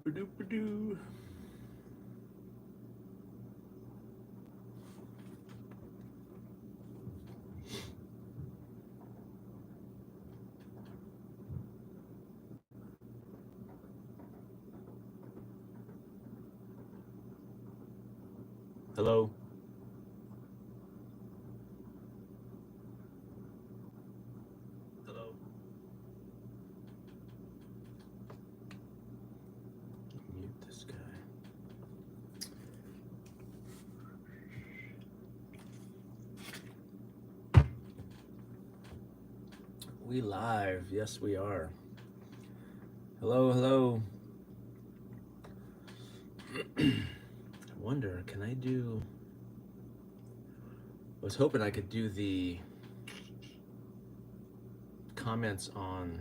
Ba-doop-ba-doo. Hello. Hello. Mute this guy. We live. Yes, we are. Hello, hello. I wonder, can I do... I was hoping I could do the comments on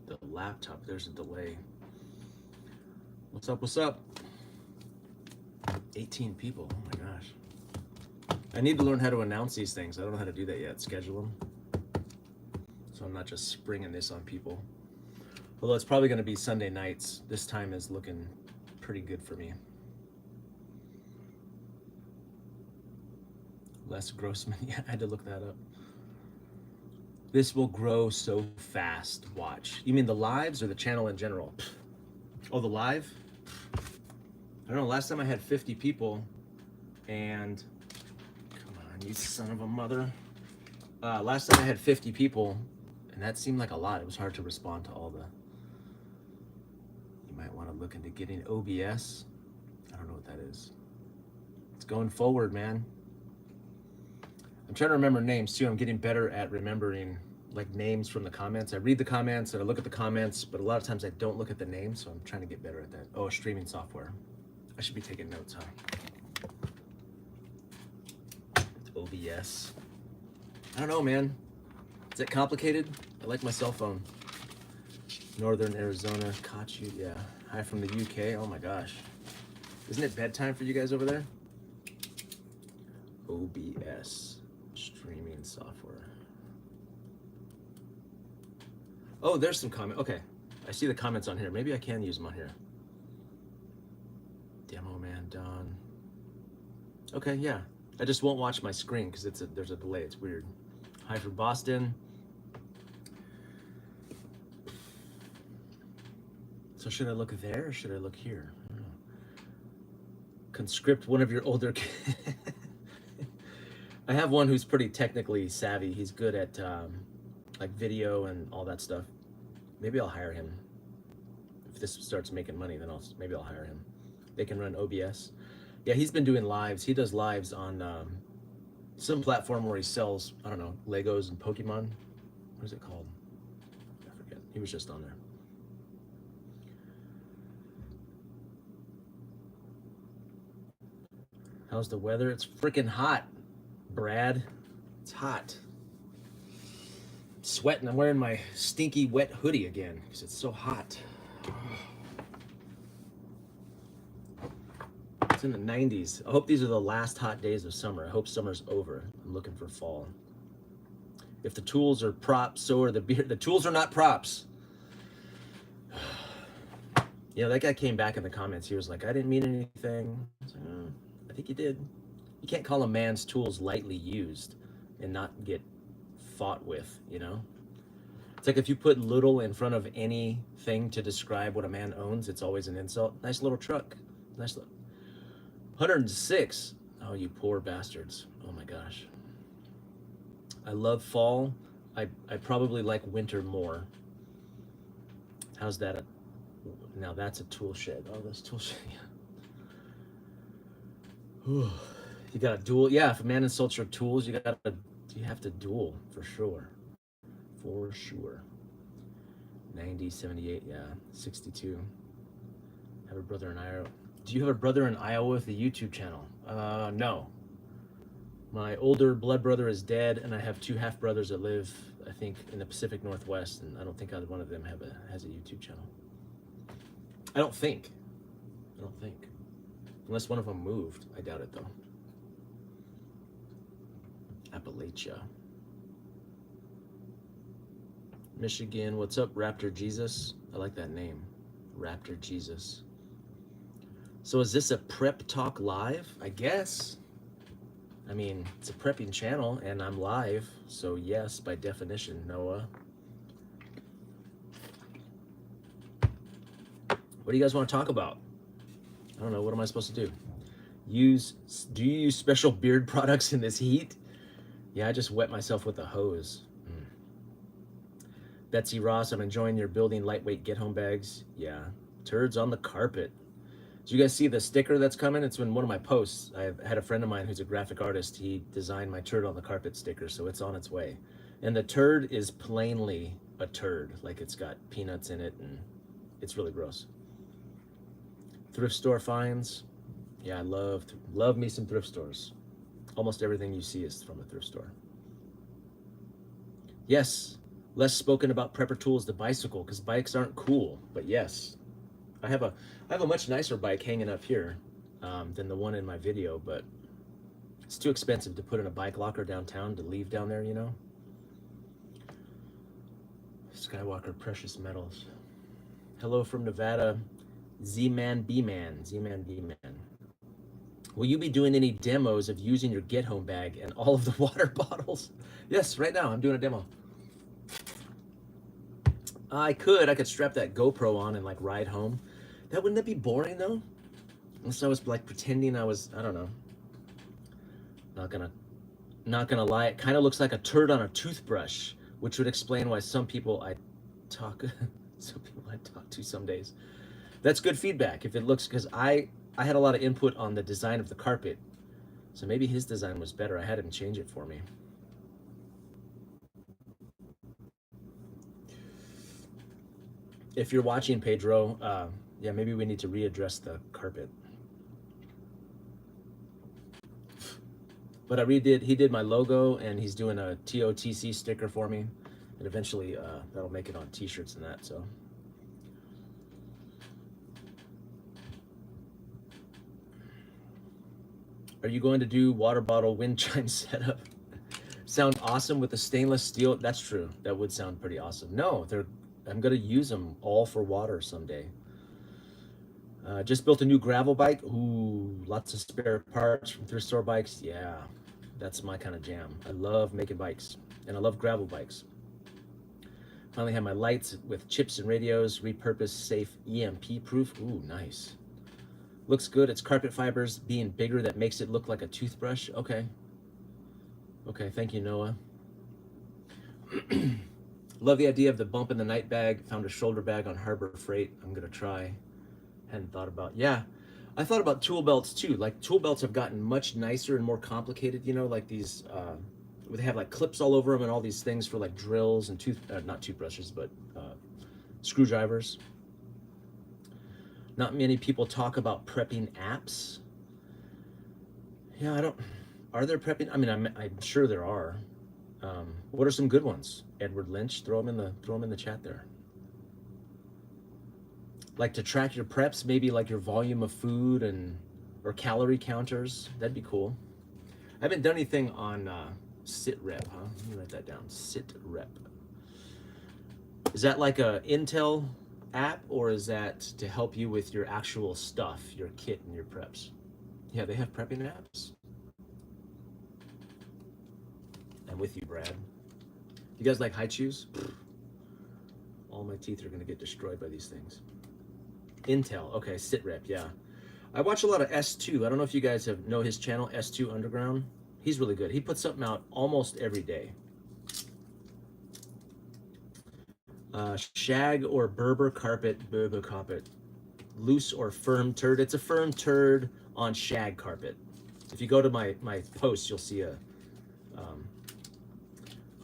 the laptop. There's a delay. What's up, what's up? 18 people, oh my gosh. I need to learn how to announce these things. I don't know how to do that yet, schedule them. So I'm not just springing this on people. Although it's probably gonna be Sunday nights. This time is looking pretty good for me. Les Grossman, yeah, I had to look that up. This will grow so fast, watch. You mean the lives or the channel in general? Oh, the live? I don't know, last time I had 50 people and, come on, you son of a mother. Last time I had 50 people and that seemed like a lot. It was hard to respond to all the, you might want to look into getting OBS. I don't know what that is. It's going forward, man. I'm trying to remember names too. I'm getting better at remembering like names from the comments. I read the comments and I look at the comments, but a lot of times I don't look at the names, so I'm trying to get better at that. Oh, streaming software. I should be taking notes, huh? It's OBS. I don't know, man. Is it complicated? I like my cell phone. Northern Arizona, caught you, yeah. Hi from the UK, oh my gosh. Isn't it bedtime for you guys over there? OBS, streaming software. Oh, there's some comment. Okay, I see the comments on here. Maybe I can use them on here. Demo man, Don. Okay, yeah. I just won't watch my screen because there's a delay. It's weird. Hi from Boston. So should I look there or should I look here? I don't know. Conscript one of your older kids. I have one who's pretty technically savvy. He's good at like video and all that stuff. Maybe I'll hire him. If this starts making money, then maybe I'll hire him. They can run OBS. Yeah, he's been doing lives. He does lives on some platform where he sells, I don't know, Legos and Pokemon. What is it called? I forget. He was just on there. How's the weather? It's freaking hot, Brad. It's hot. I'm sweating. I'm wearing my stinky wet hoodie again because it's so hot. It's in the 90s. I hope these are the last hot days of summer. I hope summer's over. I'm looking for fall. If the tools are props, so are the beer. The tools are not props. Yeah, that guy came back in the comments. He was like, I didn't mean anything. I was like, oh, I think you did. You can't call a man's tools lightly used and not get fought with, you know? It's like if you put little in front of anything to describe what a man owns, it's always an insult. Nice little truck. Nice little... 106. Oh, you poor bastards. Oh my gosh. I love fall. I probably like winter more. How's that? Now that's a tool shed. Oh, that's tool shed. You got to duel. Yeah, if a man insults your tools, you have to duel for sure. For sure. 90, 78, yeah, 62. Have a brother in Iowa. Do you have a brother in Iowa with a YouTube channel? No. My older blood brother is dead, and I have two half brothers that live, I think, in the Pacific Northwest, and I don't think either one of them has a YouTube channel. I don't think. Unless one of them moved. I doubt it, though. Appalachia. Michigan. What's up, Raptor Jesus? I like that name. Raptor Jesus. So is this a prep talk live? I guess. I mean, it's a prepping channel and I'm live, so yes, by definition, Noah. What do you guys want to talk about? I don't know, what am I supposed to do? Do you use special beard products in this heat? Yeah, I just wet myself with a hose. Betsy Ross, I'm enjoying your building lightweight get-home bags. Yeah, turds on the carpet. Did you guys see the sticker that's coming? It's in one of my posts. I had a friend of mine who's a graphic artist. He designed my turd on the carpet sticker, so it's on its way. And the turd is plainly a turd, like it's got peanuts in it, and it's really gross. Thrift store finds. Yeah, I love me some thrift stores. Almost everything you see is from a thrift store. Yes, less spoken about prepper tools, the bicycle, because bikes aren't cool, but yes. I have a much nicer bike hanging up here than the one in my video, but it's too expensive to put in a bike locker downtown to leave down there, you know? Skywalker Precious Metals. Hello from Nevada, Z-Man B-Man. Will you be doing any demos of using your get-home bag and all of the water bottles? Yes, right now I'm doing a demo. I could strap that GoPro on and like ride home. Wouldn't that be boring though? Unless I was like pretending I was, I don't know. Not gonna lie, it kind of looks like a turd on a toothbrush, which would explain why some people I talk to some days. That's good feedback. If it looks, because I had a lot of input on the design of the carpet, so maybe his design was better. I had him change it for me. If you're watching, Pedro, yeah, maybe we need to readdress the carpet. But he did my logo, and he's doing a TOTC sticker for me, and eventually that'll make it on t-shirts and that, so. Are you going to do water bottle wind chime setup? Sound awesome with the stainless steel? That's true. That would sound pretty awesome. No, I'm gonna use them all for water someday. Just built a new gravel bike. Ooh, lots of spare parts from thrift store bikes. Yeah, that's my kind of jam. I love making bikes, and I love gravel bikes. Finally have my lights with chips and radios, repurposed, safe, EMP proof. Ooh, nice. Looks good. It's carpet fibers being bigger that makes it look like a toothbrush. Okay. Okay, thank you, Noah. Love the idea of the bump in the night bag. Found a shoulder bag on Harbor Freight. I'm gonna try. Hadn't thought about. Yeah, I thought about tool belts too. Like tool belts have gotten much nicer and more complicated. You know, like these. They have like clips all over them and all these things for like drills and not toothbrushes, but screwdrivers. Not many people talk about prepping apps. Yeah, are there prepping? I mean, I'm sure there are. What are some good ones? Edward Lynch, throw them in the chat there. Like to track your preps, maybe like your volume of food or calorie counters. That'd be cool. I haven't done anything on SitRep, huh? Let me write that down. SitRep. Is that like a Intel app, or is that to help you with your actual stuff, your kit and your preps? Yeah, they have prepping apps. I'm with you, Brad. You guys like high chews? All my teeth are gonna get destroyed by these things. Intel, okay, SitRep, yeah. I watch a lot of S2. I don't know if you guys know his channel, S2 Underground. He's really good. He puts something out almost every day. Shag or Berber carpet, loose or firm turd. It's a firm turd on shag carpet. If you go to my post, you'll see a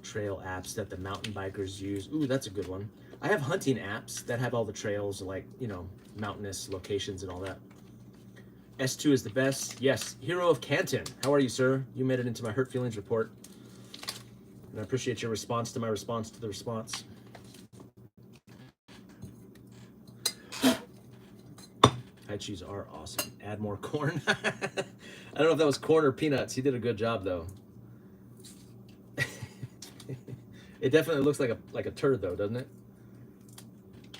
trail apps that the mountain bikers use. Ooh, that's a good one. I have hunting apps that have all the trails, like, you know, mountainous locations and all that. S2 is the best. Yes, Hero of Canton. How are you, sir? You made it into my Hurt Feelings report. And I appreciate your response to my response to the response. High chews are awesome. Add more corn. I don't know if that was corn or peanuts. He did a good job, though. It definitely looks like a turd, though, doesn't it?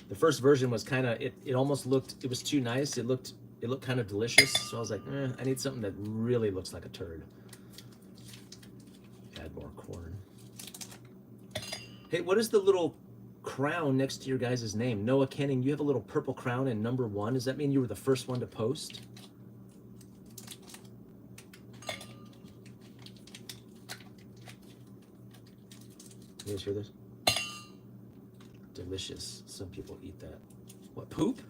The first version was kind of, it almost looked, it was too nice. It looked kind of delicious. So I was like, I need something that really looks like a turd. Add more corn. Hey, what is the little crown next to your guys' name? Noah Kenning, you have a little purple crown in #1. Does that mean you were the first one to post? You guys hear this? Delicious. Some people eat that. What, poop?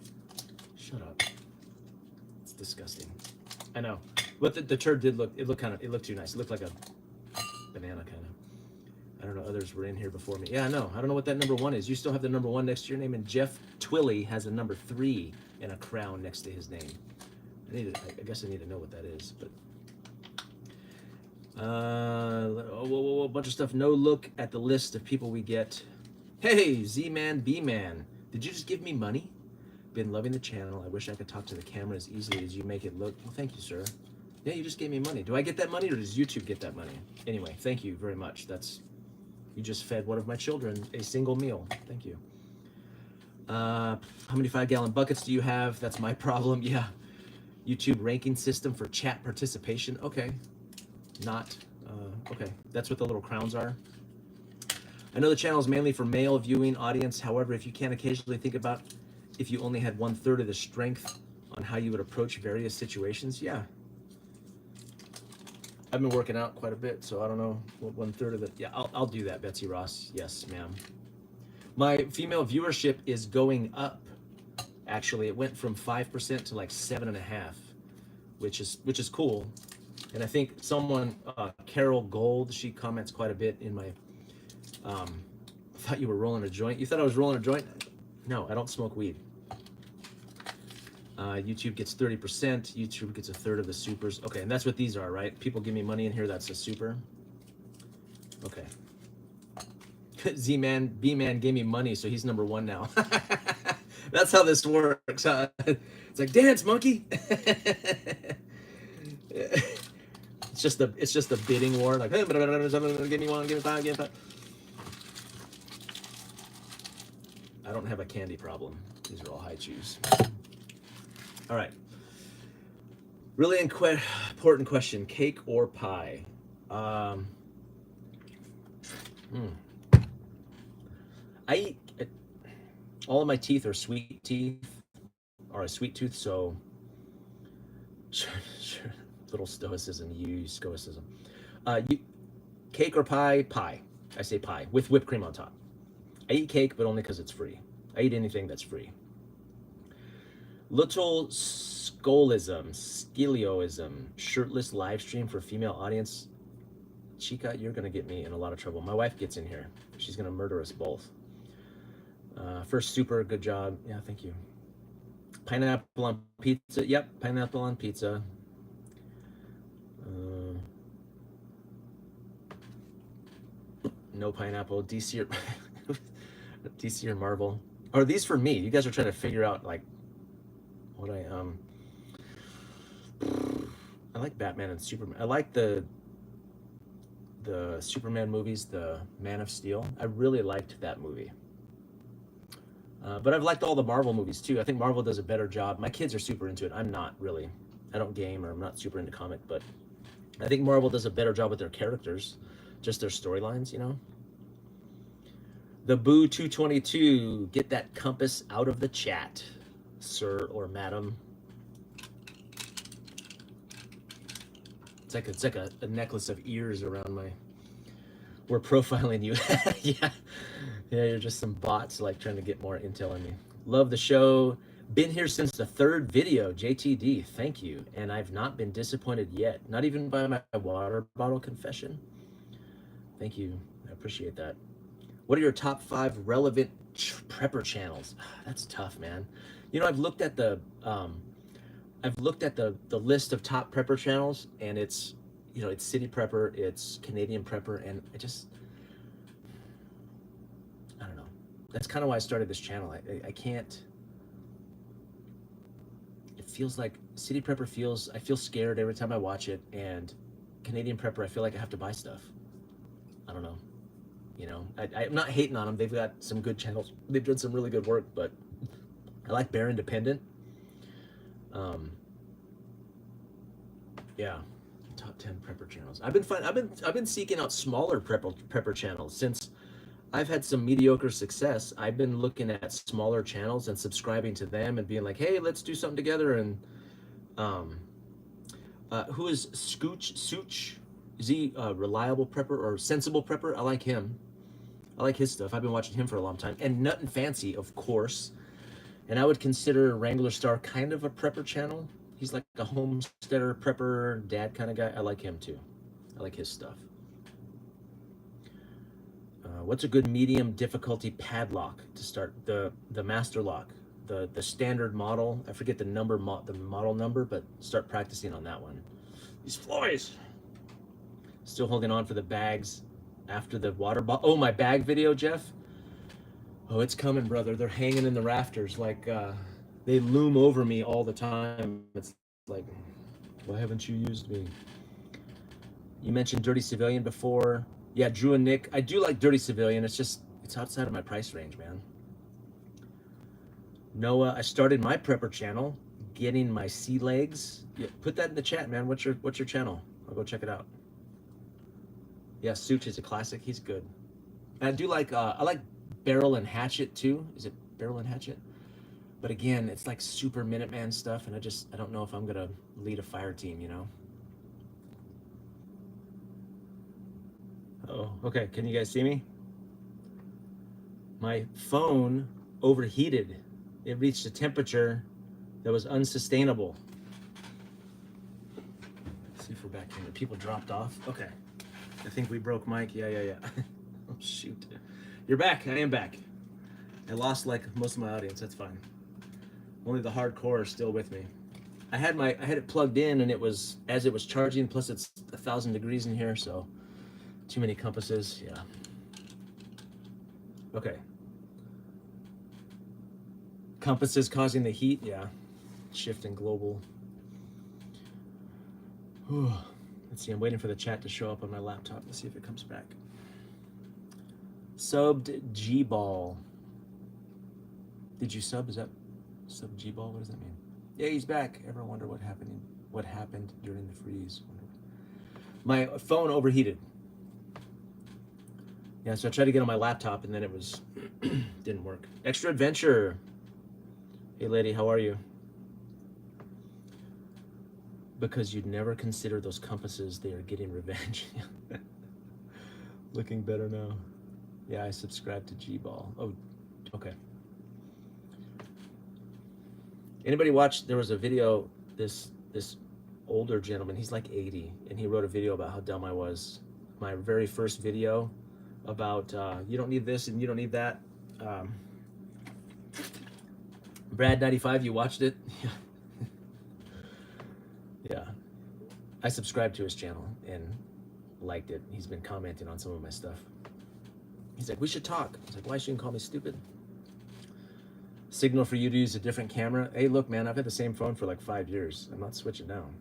Shut up. It's disgusting. I know. But the turd did look, it looked too nice. It looked like a banana kind of. I don't know, others were in here before me. Yeah, I know. I don't know what that #1 is. You still have the #1 next to your name, and Jeff Twilly has a #3 and a crown next to his name. I guess I need to know what that is, but a bunch of stuff. No look at the list of people we get. Hey, Z-Man, B-Man, did you just give me money? Been loving the channel. I wish I could talk to the camera as easily as you make it look. Well, thank you, sir. Yeah, you just gave me money. Do I get that money, or does YouTube get that money? Anyway, thank you very much. You just fed one of my children a single meal. Thank you. How many 5-gallon buckets do you have? That's my problem. Yeah. YouTube ranking system for chat participation. Okay. Okay. That's what the little crowns are. I know the channel is mainly for male viewing audience. However, if you can occasionally think about if you only had 1/3 of the strength on how you would approach various situations. Yeah. I've been working out quite a bit, so I don't know what 1/3 of the, yeah, I'll do that, Betsy Ross. Yes, ma'am. My female viewership is going up. Actually, it went from 5% to like 7.5%, which is cool. And I think someone, Carol Gold, she comments quite a bit in my, I thought you were rolling a joint. You thought I was rolling a joint? No, I don't smoke weed. YouTube gets 30%. YouTube gets 1/3 of the supers. Okay, and that's what these are, right? People give me money in here. That's a super. Okay. Z-Man, B-Man gave me money, so he's #1 now. That's how this works. Huh? It's like, dance, monkey. It's just the bidding war. Like, hey, give me 1, give me 5, give me 5. I don't have a candy problem. These are all high chews. All right. Really important question: cake or pie? I eat. All of my teeth are sweet teeth, or a sweet tooth. So, sure. Little stoicism. You stoicism. Cake or pie? Pie. I say pie with whipped cream on top. I eat cake, but only because it's free. I eat anything that's free. Little skilioism, shirtless live stream for female audience. Chica, you're gonna get me in a lot of trouble. My wife gets in here. She's gonna murder us both. First super, good job. Yeah, thank you. Pineapple on pizza. Yep, pineapple on pizza. No pineapple. DC or DC or Marvel. Are these for me? You guys are trying to figure out like what I like Batman and Superman. I like the Superman movies, the Man of Steel. I really liked that movie. But I've liked all the Marvel movies too. I think Marvel does a better job. My kids are super into it. I'm not really. I don't game, or I'm not super into comic, but I think Marvel does a better job with their characters, just their storylines, you know. The Boo 222, get that compass out of the chat, sir or madam. It's like a necklace of ears around my. We're profiling you. Yeah, you're just some bots like trying to get more intel on me. Love the show. Been here since the 3rd video, JTD. Thank you, and I've not been disappointed yet. Not even by my water bottle confession. Thank you. I appreciate that. What are your top 5 relevant prepper channels? That's tough, man. You know, I've looked at the list of top prepper channels, and it's, you know, it's City Prepper, it's Canadian Prepper, and I don't know. That's kind of why I started this channel. I can't. It feels like City Prepper I feel scared every time I watch it, and Canadian Prepper, I feel like I have to buy stuff. I don't know. You know, I'm not hating on them. They've got some good channels. They've done some really good work, but I like Bear Independent. Yeah, top 10 prepper channels. I've been seeking out smaller prepper channels since I've had some mediocre success. I've been looking at smaller channels and subscribing to them and being like, hey, let's do something together. And um, who is Such? Is he a reliable prepper or sensible prepper? I like him. I like his stuff. I've been watching him for a long time. And Nut and Fancy, of course. And I would consider Wrangler Star kind of a prepper channel. He's like a homesteader, prepper, dad kind of guy. I like him too. I like his stuff. What's a good medium difficulty padlock to start? The master lock, the standard model. I forget the model number, but start practicing on that one. These flies. Still holding on for the bags after the water bottle. Oh, my bag video, Jeff. Oh, it's coming, brother. They're hanging in the rafters like they loom over me all the time. It's like, why haven't you used me? You mentioned Dirty Civilian before. Yeah, Drew and Nick. I do like Dirty Civilian. It's outside of my price range, man. Noah, I started my prepper channel, getting my sea legs. Yeah, put that in the chat, man. What's your channel? I'll go check it out. Yeah, Such is a classic. He's good. And I do like I like Barrel and Hatchet too. Is it Barrel and Hatchet? But again, it's like super Minuteman stuff, and I don't know if I'm gonna lead a fire team, you know. Oh, okay. Can you guys see me? My phone overheated. It reached a temperature that was unsustainable. Let's see if we're back here. People dropped off. Okay. I think we broke Mike. Yeah. Oh, shoot. You're back. I am back. I lost like most of my audience. That's fine. Only the hardcore are still with me. I had it plugged in, and it was as it was charging. Plus, it's 1,000 degrees in here, so too many compasses. Yeah. Okay. Compasses causing the heat. Yeah. Shifting global. Whew. Let's see. I'm waiting for the chat to show up on my laptop. Let's see if it comes back. Subbed G-Ball. Did you sub? Is that sub G-Ball? What does that mean? Yeah, he's back. Ever wonder what happened during the freeze? My phone overheated. Yeah, so I tried to get on my laptop and then it was didn't work. Extra Adventure. Hey lady, how are you? Because you'd never consider those compasses, they are getting revenge. Looking better now. Yeah, I subscribed to G-Ball. Oh, okay. Anybody watch, there was a video, this older gentleman, he's like 80, and he wrote a video about how dumb I was. My very first video about you don't need this and you don't need that. Brad95, you watched it? Yeah. I subscribed to his channel and liked it. He's been commenting on some of my stuff. He's like, we should talk. I was like, why shouldn't you call me stupid? Signal for you to use a different camera. Hey, look, man, I've had the same phone for like 5 years. I'm not switching down.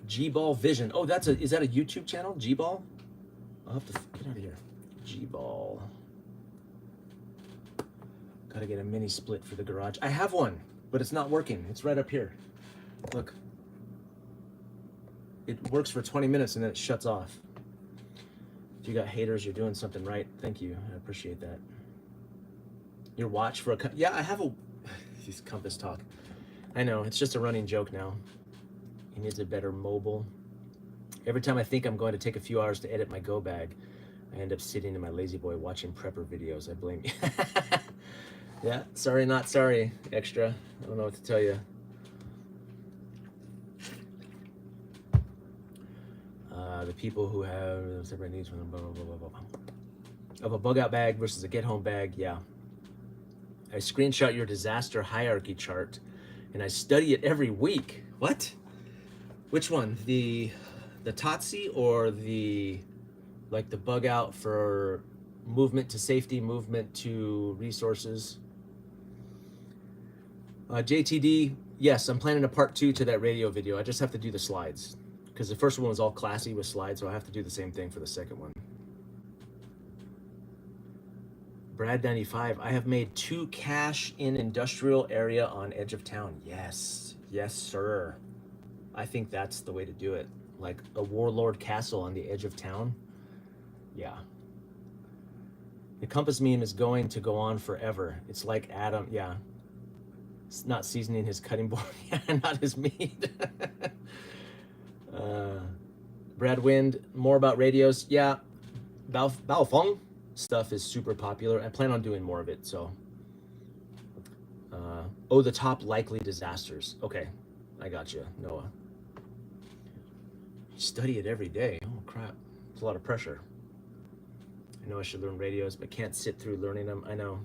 G-Ball Vision. Oh, is that a YouTube channel? G-Ball? I'll have to get out of here. G-Ball. Gotta get a mini split for the garage. I have one, but it's not working. It's right up here. Look. It works for 20 minutes and then it shuts off. If you got haters, you're doing something right. Thank you. I appreciate that. Your watch for yeah, I have a these compass talk. I know, it's just a running joke now. He needs a better mobile. Every time I think I'm going to take a few hours to edit my go bag, I end up sitting in my lazy boy watching prepper videos. I blame you. Yeah, sorry, not sorry, extra. I don't know what to tell you. The people who have separate needs from them, blah, blah, blah, blah, blah. Of a bug out bag versus a get home bag, yeah. I screenshot your disaster hierarchy chart and I study it every week. What? Which one? The TOTSI or the bug out for movement to safety, movement to resources? JTD, yes, I'm planning a part 2 to that radio video. I just have to do the slides because the first one was all classy with slides, so I have to do the same thing for the second one. Brad 95, I have made 2 cash in industrial area on edge of town. Yes, yes, sir. I think that's the way to do it. Like a warlord castle on the edge of town. Yeah. The compass meme is going to go on forever. It's like Adam, yeah. It's not seasoning his cutting board. Yeah, not his meat. Brad Wind, more about radios. Yeah, Baofeng stuff is super popular. I plan on doing more of it, so. Oh, the top likely disasters. Okay, I got you, Noah. You study it every day. Oh, crap. It's a lot of pressure. I know I should learn radios, but can't sit through learning them. I know.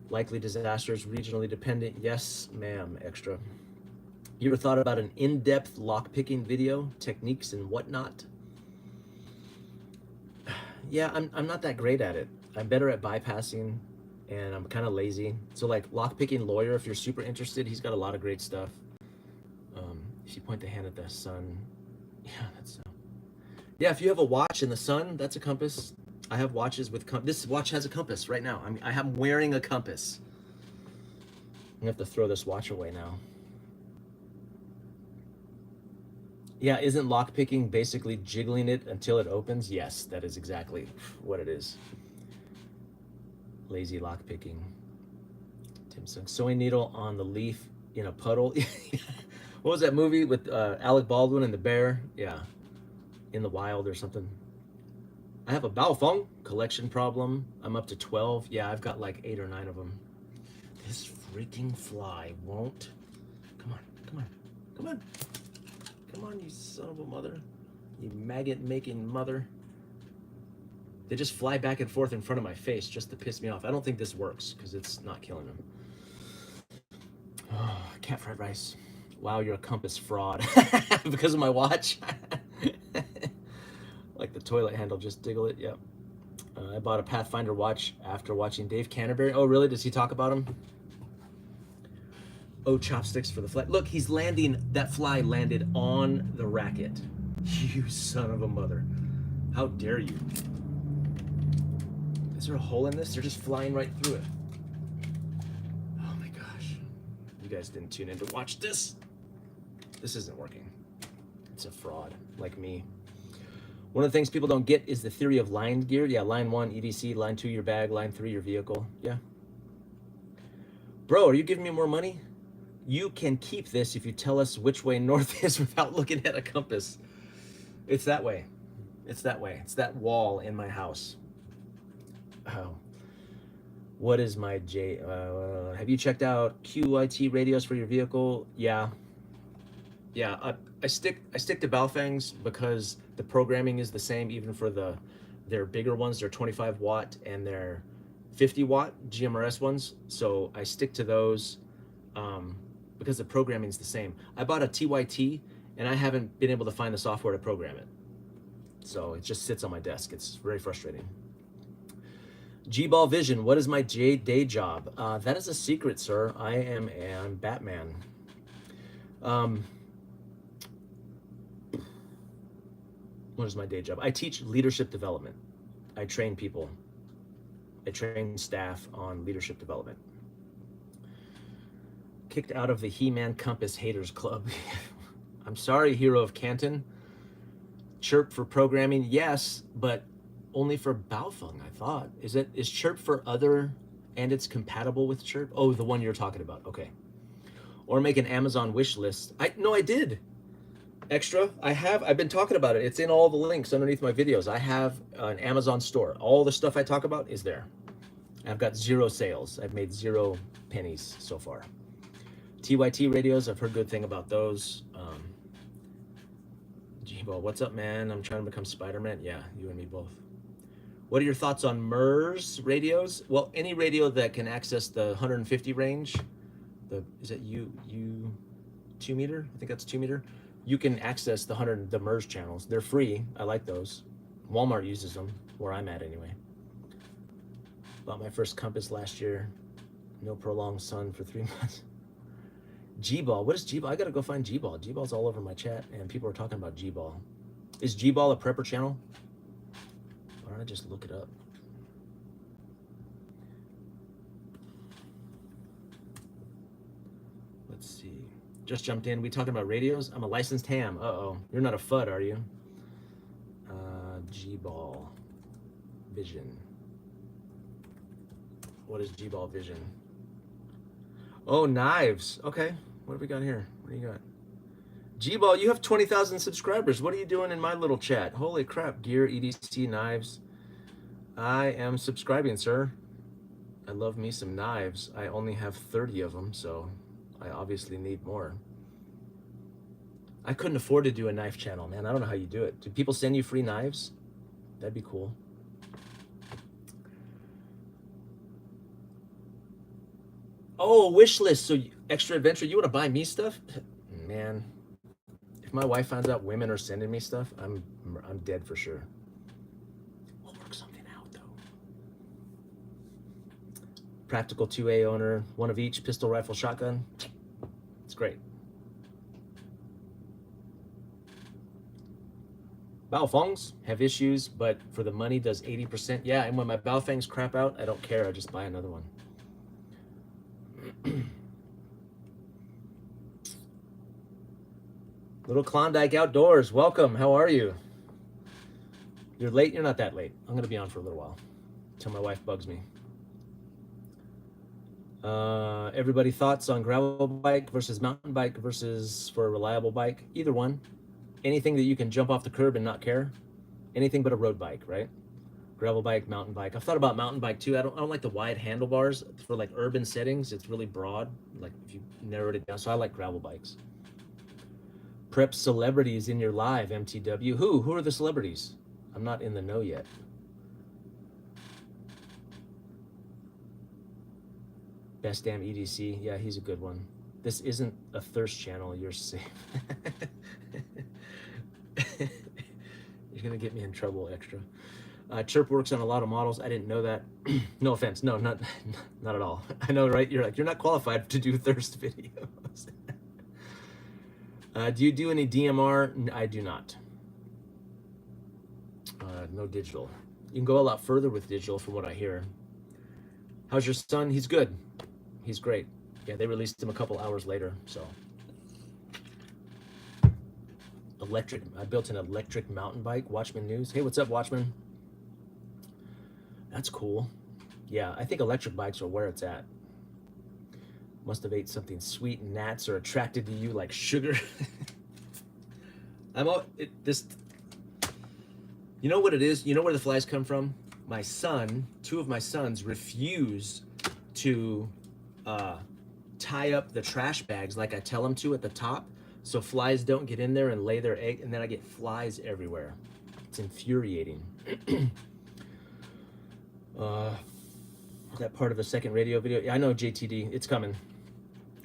Likely disasters, regionally dependent. Yes, ma'am, extra. You ever thought about an in-depth lock-picking video, techniques and whatnot? Yeah, I'm not that great at it. I'm better at bypassing, and I'm kind of lazy. So like lock-picking lawyer, if you're super interested, he's got a lot of great stuff. If you point the hand at the sun, yeah, that's yeah. If you have a watch in the sun, that's a compass. I have watches with this watch has a compass right now. I'm wearing a compass. I'm gonna have to throw this watch away now. Yeah, isn't lockpicking basically jiggling it until it opens? Yes, that is exactly what it is. Lazy lockpicking. Tim Sung, sewing needle on the leaf in a puddle. What was that movie with Alec Baldwin and the bear? Yeah, in the wild or something. I have a Baofeng collection problem. I'm up to 12. Yeah, I've got like 8 or 9 of them. This freaking fly won't. Come on, come on, come on. Come on, you son of a mother. You maggot-making mother. They just fly back and forth in front of my face just to piss me off. I don't think this works because it's not killing them. Oh, cat fried rice. Wow, you're a compass fraud. Because of my watch? Like the toilet handle, just diggle it. Yep. I bought a Pathfinder watch after watching Dave Canterbury. Oh, really? Does he talk about him? Oh, chopsticks for the fly. Look, he's landing. That fly landed on the racket. You son of a mother. How dare you? Is there a hole in this? They're just flying right through it. Oh my gosh. You guys didn't tune in to watch this. This isn't working. It's a fraud, like me. One of the things people don't get is the theory of line gear. Yeah, line 1, EDC, line 2, your bag, line 3, your vehicle. Yeah. Bro, are you giving me more money? You can keep this if you tell us which way north is without looking at a compass. It's that way. It's that way. It's that wall in my house. Oh. What is my J? Have you checked out QIT radios for your vehicle? Yeah. Yeah, I stick to Baofengs because the programming is the same even for their bigger ones. They're 25 watt and they're 50 watt GMRS ones. So I stick to those because the programming is the same. I bought a TYT and I haven't been able to find the software to program it. So it just sits on my desk. It's very frustrating. G-Ball Vision, what is my day job? That is a secret, sir. I'm Batman. What is my day job? I teach leadership development. I train people. I train staff on leadership development. Kicked out of the He-Man Compass Haters Club. I'm sorry, Hero of Canton. Chirp for programming, yes, but only for Baofeng, I thought. Is Chirp for other, and it's compatible with Chirp? Oh, the one you're talking about, okay. Or make an Amazon wish list. No, I did. Extra, I've been talking about it. It's in all the links underneath my videos. I have an Amazon store. All the stuff I talk about is there. I've got 0 sales. I've made 0 pennies so far. TYT radios, I've heard good thing about those. G-Ball, what's up, man? I'm trying to become Spider-Man. Yeah, you and me both. What are your thoughts on MERS radios? Well, any radio that can access the 150 range, is that U 2 meter? I think that's 2 meter. You can access the MERS channels. They're free. I like those. Walmart uses them, where I'm at anyway. Bought my first compass last year. No prolonged sun for 3 months. G-Ball, what is G-Ball? I gotta go find G-Ball. G-Ball's all over my chat, and people are talking about G-Ball. Is G-Ball a prepper channel? Why don't I just look it up? Let's see. Just jumped in. We talking about radios? I'm a licensed ham. Uh-oh. You're not a FUD, are you? G-Ball Vision. What is G-Ball Vision? Oh, knives. Okay. What have we got here? What do you got? G-Ball, you have 20,000 subscribers. What are you doing in my little chat? Holy crap. Gear, EDC, knives. I am subscribing, sir. I love me some knives. I only have 30 of them, so I obviously need more. I couldn't afford to do a knife channel, man. I don't know how you do it. Do people send you free knives? That'd be cool. Oh, wish list. So extra adventure. You want to buy me stuff? Man, if my wife finds out women are sending me stuff, I'm dead for sure. We'll work something out though. Practical 2A owner, one of each, pistol, rifle, shotgun. It's great. Baofangs have issues, but for the money does 80%. Yeah, and when my Baofangs crap out, I don't care. I just buy another one. Little Klondike Outdoors, welcome. How are you? You're late? You're not that late. I'm going to be on for a little while until my wife bugs me. Everybody thoughts on gravel bike versus mountain bike versus for a reliable bike? Either one. Anything that you can jump off the curb and not care. Anything but a road bike, right? Gravel bike, mountain bike. I've thought about mountain bike too. I don't like the wide handlebars for like urban settings. It's really broad, like if you narrowed it down. So I like gravel bikes. Prep celebrities in your live, MTW. Who are the celebrities? I'm not in the know yet. Best damn EDC. Yeah, he's a good one. This isn't a thirst channel. You're safe. You're gonna get me in trouble extra. Chirp works on a lot of models. I didn't know that. No offense. No, not at all. I know, right? You're like, you're not qualified to do thirst videos. Do you do any DMR? I do not. No digital. You can go a lot further with digital from what I hear. How's your son? He's good. He's great. Yeah, they released him a couple hours later, so. Electric, I built an electric mountain bike, Watchman News. Hey, what's up, Watchman? That's cool. Yeah, I think electric bikes are where it's at. Must have ate something sweet and gnats are attracted to you like sugar. You know what it is? You know where the flies come from? My son, two of my sons refuse to tie up the trash bags like I tell them to at the top, so flies don't get in there and lay their egg, and then I get flies everywhere. It's infuriating. That part of the second radio video. Yeah, I know, JTD. It's coming.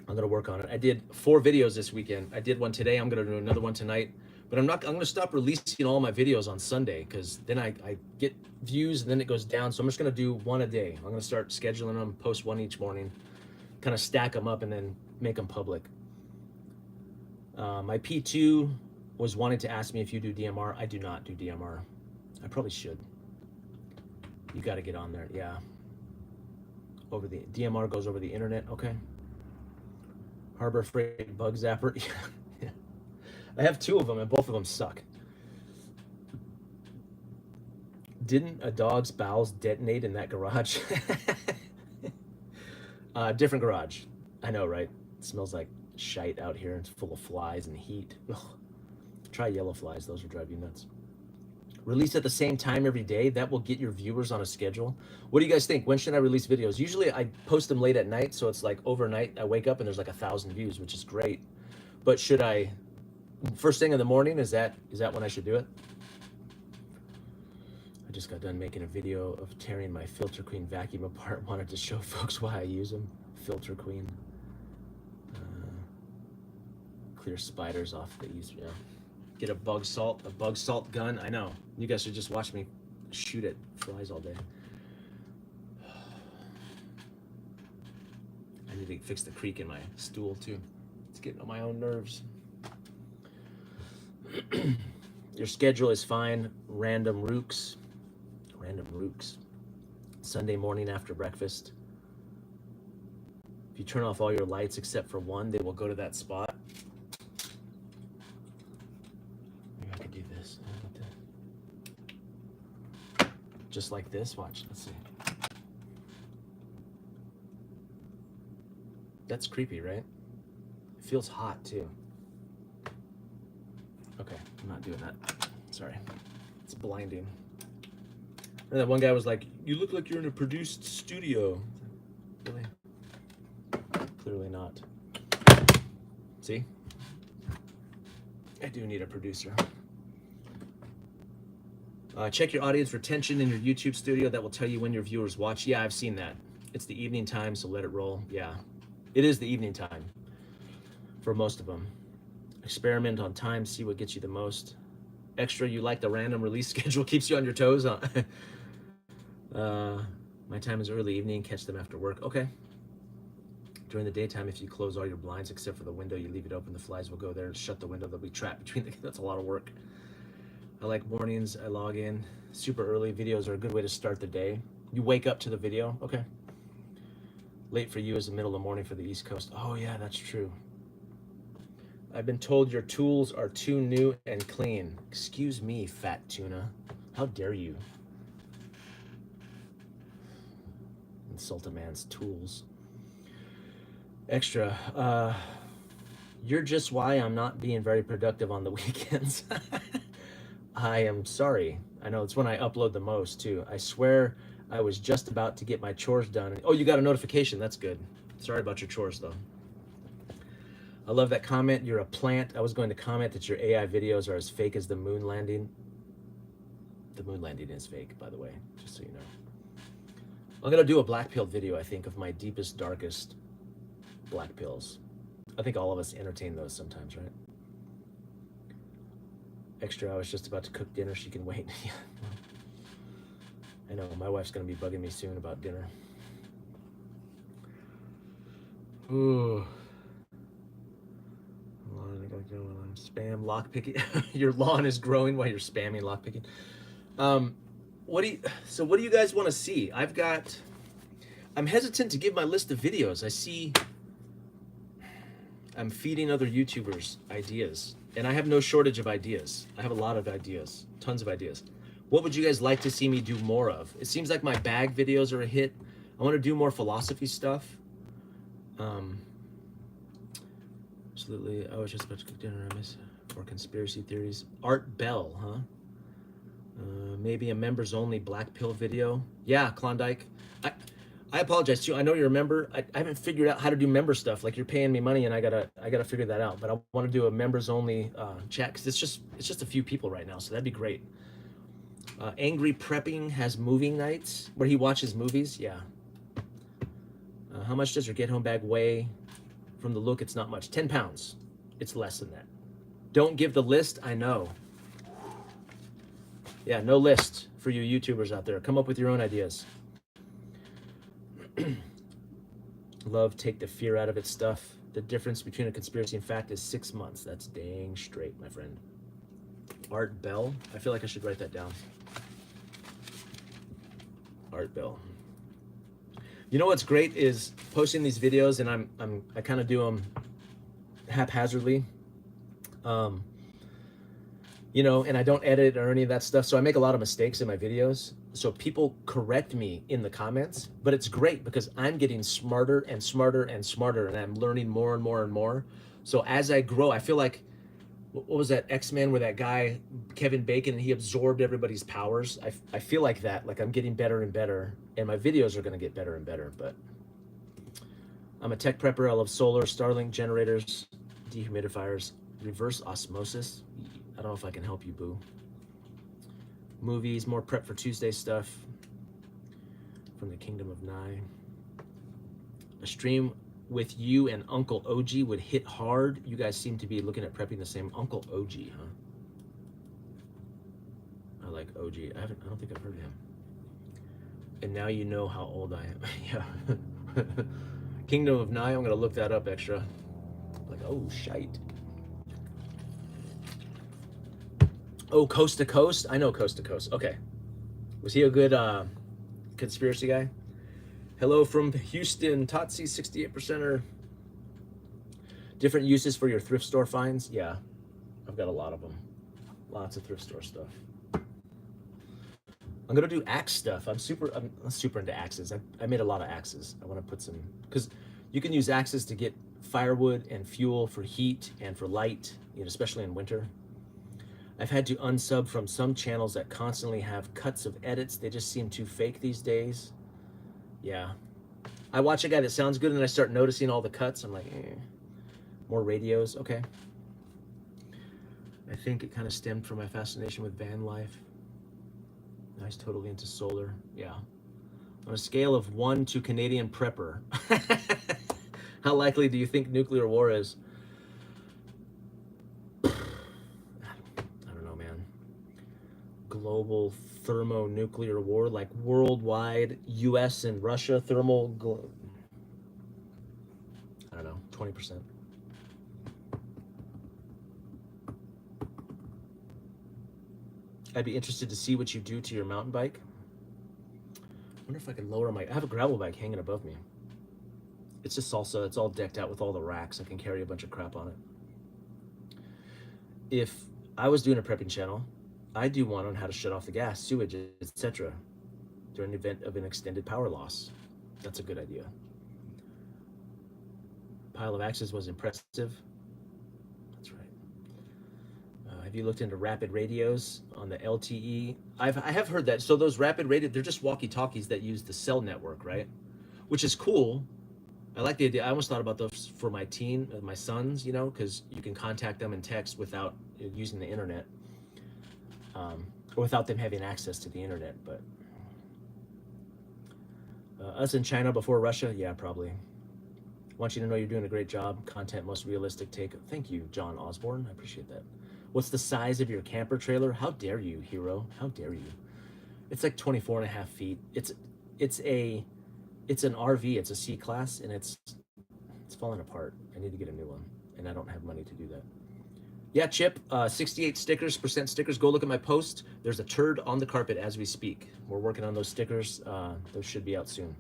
I'm gonna work on it. I did 4 videos this weekend. I did one today. I'm gonna do another one tonight. But I'm gonna stop releasing all my videos on Sunday because then I get views and then it goes down. So I'm just gonna do one a day. I'm gonna start scheduling them, post one each morning, kind of stack them up and then make them public. My P2 was wanting to ask me if you do DMR. I do not do DMR. I probably should. You got to get on there. Yeah. Over the DMR goes over the internet. Okay. Harbor Freight Bug Zapper. Yeah. I have 2 of them and both of them suck. Didn't a dog's bowels detonate in that garage? Different garage. I know, right? It smells like shite out here. It's full of flies and heat. Ugh. Try yellow flies. Those will drive you nuts. Release at the same time every day. That will get your viewers on a schedule. What do you guys think? When should I release videos? Usually I post them late at night, so it's like overnight. I wake up and there's like 1,000 views, which is great. But should I, first thing in the morning, is that when I should do it? I just got done making a video of tearing my Filter Queen vacuum apart. Wanted to show folks why I use them. Filter Queen. Clear spiders off the east. Yeah. Get a bug salt gun. I know. You guys should just watch me shoot at flies all day. I need to fix the creak in my stool too. It's getting on my own nerves. Your schedule is fine. Random rooks. Sunday morning after breakfast. you turn off all your lights except for one, they will go to that spot. Maybe I could do this. Just like this. Watch. Let's see. That's creepy, right? It feels hot too. Okay, I'm not doing that. Sorry. It's blinding. And that one guy was like, "You look like you're in a produced studio." Really? Clearly not. See? I do need a producer. Check your audience retention in your YouTube studio. That will tell you when your viewers watch. Yeah, I've seen that. It's the evening time, so let it roll. Yeah, it is the evening time for most of them. Experiment on time, see what gets you the most. Extra, you like the random release schedule, keeps you on your toes. My time is early evening, catch them after work. Okay. During the daytime, if you close all your blinds except for the window, you leave it open, the flies will go there and shut the window. They'll be trapped between the, that's a lot of work. I like mornings, I log in super early. Videos are a good way to start the day. You wake up to the video, okay. Late for you is the middle of the morning for the East Coast. Oh yeah, that's true. I've been told your tools are too new and clean. Excuse me, fat tuna. How dare you? Insult a man's tools. Extra, you're just why I'm not being very productive on the weekends. I am sorry. I know it's when I upload the most too. I swear I was just about to get my chores done. Oh, you got a notification. That's good. Sorry about your chores though. I love that comment. You're a plant. I was going to comment that your AI videos are as fake as the moon landing. The moon landing is fake, by the way, just so you know. I'm going to do a black pill video, I think, of my deepest, darkest black pills. I think all of us entertain those sometimes, right? Extra, I was just about to cook dinner. She can wait. I know, my wife's going to be bugging me soon about dinner. Ooh. Spam lockpicking. Your lawn is growing while you're spamming lockpicking. What do you guys want to see? I'm hesitant to give my list of videos. I see I'm feeding other YouTubers ideas, and I have no shortage of ideas. I have a lot of ideas, tons of ideas. What would you guys like to see me do more of? It seems like my bag videos are a hit. I want to do more philosophy stuff. Absolutely. I was just about to cook dinner. I miss more conspiracy theories. Art Bell, huh? Maybe a members only black pill video. Yeah, Klondike. I apologize too. I know you're a member. I haven't figured out how to do member stuff. Like, you're paying me money, and I gotta figure that out. But I want to do a members only chat, because it's just a few people right now, so that'd be great. Angry Prepping has movie nights where he watches movies. Yeah. How much does your get home bag weigh? From the look, it's not much. 10 pounds. It's less than that. Don't give the list. I know. Yeah, no list for you YouTubers out there. Come up with your own ideas. Love, take the fear out of it stuff. The difference between a conspiracy and fact is 6 months. That's dang straight, my friend. Art Bell. I feel like I should write that down. Art Bell. You know what's great is posting these videos, and I kind of do them haphazardly. You know, and I don't edit or any of that stuff, so I make a lot of mistakes in my videos. So people correct me in the comments, but it's great because I'm getting smarter and smarter and smarter, and I'm learning more and more and more. So as I grow, I feel like, what was that X-Men where that guy, Kevin Bacon, he absorbed everybody's powers? I feel like that, like I'm getting better and better, and my videos are gonna get better and better. But I'm a tech prepper. I love solar, Starlink generators, dehumidifiers, reverse osmosis. I don't know if I can help you, boo. Movies, more prep for Tuesday stuff from the Kingdom of Nye. A stream with you and Uncle OG would hit hard. You guys seem to be looking at prepping the same. Uncle OG, huh? I like OG. I don't think I've heard of him. And now you know how old I am. Yeah. Kingdom of Nye, I'm gonna look that up extra. Like, oh, shite. Oh, Coast to Coast? I know Coast to Coast. Okay. Was he a good conspiracy guy? Hello from Houston, Totsi 68%er. Different uses for your thrift store finds? Yeah, I've got a lot of them. Lots of thrift store stuff. I'm gonna do axe stuff. I'm super into axes. I made a lot of axes. I want to put some, because you can use axes to get firewood and fuel for heat and for light, especially in winter. I've had to unsub from some channels that constantly have cuts of edits. They just seem too fake these days. Yeah. I watch a guy that sounds good and I start noticing all the cuts. I'm like, more radios. Okay. I think it kind of stemmed from my fascination with van life. Now he's totally into solar. Yeah. On a scale of 1 to Canadian prepper, how likely do you think nuclear war is? I don't know, man. Global thermonuclear war, like worldwide US and Russia I don't know, 20%. I'd be interested to see what you do to your mountain bike. I wonder if I can lower I have a gravel bike hanging above me. It's just salsa. It's all decked out with all the racks. I can carry a bunch of crap on it. If I was doing a prepping channel, I'd do one on how to shut off the gas, sewage, etc. during the event of an extended power loss. That's a good idea. Pile of axes was impressive. That's right. Have you looked into rapid radios on the LTE? I have heard that. So those rapid radio, they're just walkie-talkies that use the cell network, right? Which is cool. I like the idea. I almost thought about those for my my sons, because you can contact them and text without using the internet, or without them having access to the internet. But us in China before Russia, yeah, probably. Want you to know you're doing a great job. Content, most realistic take. Thank you, John Osborne. I appreciate that. What's the size of your camper trailer? How dare you, hero? How dare you? It's like 24.5 feet. It's an RV. It's a C-class, and it's falling apart. I need to get a new one, and I don't have money to do that. Yeah, Chip, 68 stickers, stickers. Go look at my post. There's a turd on the carpet as we speak. We're working on those stickers. Those should be out soon.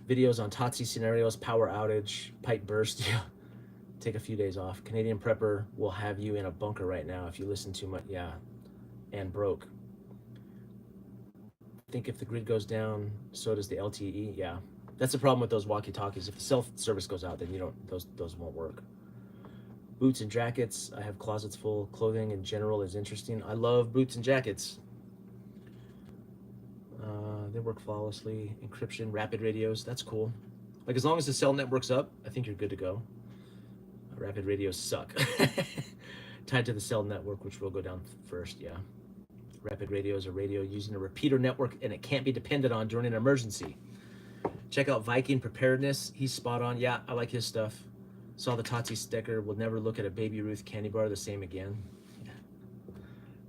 Videos on Totsi scenarios, power outage, pipe burst. Yeah. Take a few days off. Canadian prepper will have you in a bunker right now if you listen too much. Yeah, and broke. Think if the grid goes down, so does the LTE. Yeah, that's the problem with those walkie-talkies. If the cell service goes out, then those won't work. Boots and jackets. I have closets full. Clothing in general is interesting. I love boots and jackets. They work flawlessly. Encryption, rapid radios. That's cool. Like as long as the cell network's up, I think you're good to go. Rapid radios suck. Tied to the cell network, which will go down first. Yeah. Rapid radios are radio using a repeater network, and it can't be depended on during an emergency. Check out Viking Preparedness. He's spot on. Yeah, I like his stuff. Saw the Totsi sticker. Will never look at a Baby Ruth candy bar the same again. Yeah.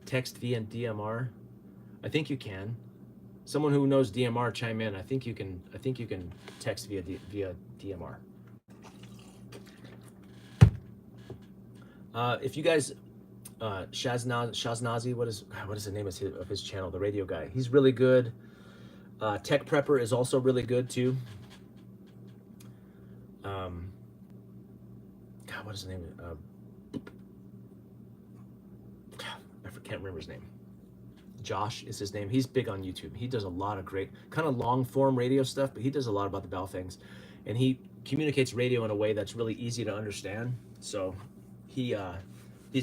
Text via DMR. I think you can. Someone who knows DMR, chime in. I think you can text via DMR. If you guys, Shaznazi, what is the name of his channel? The radio guy. He's really good. Tech Prepper is also really good too. God, what is the name? I can't remember his name. Josh is his name. He's big on YouTube. He does a lot of great, kind of long form radio stuff, but he does a lot about the bell things, and he communicates radio in a way that's really easy to understand. So he's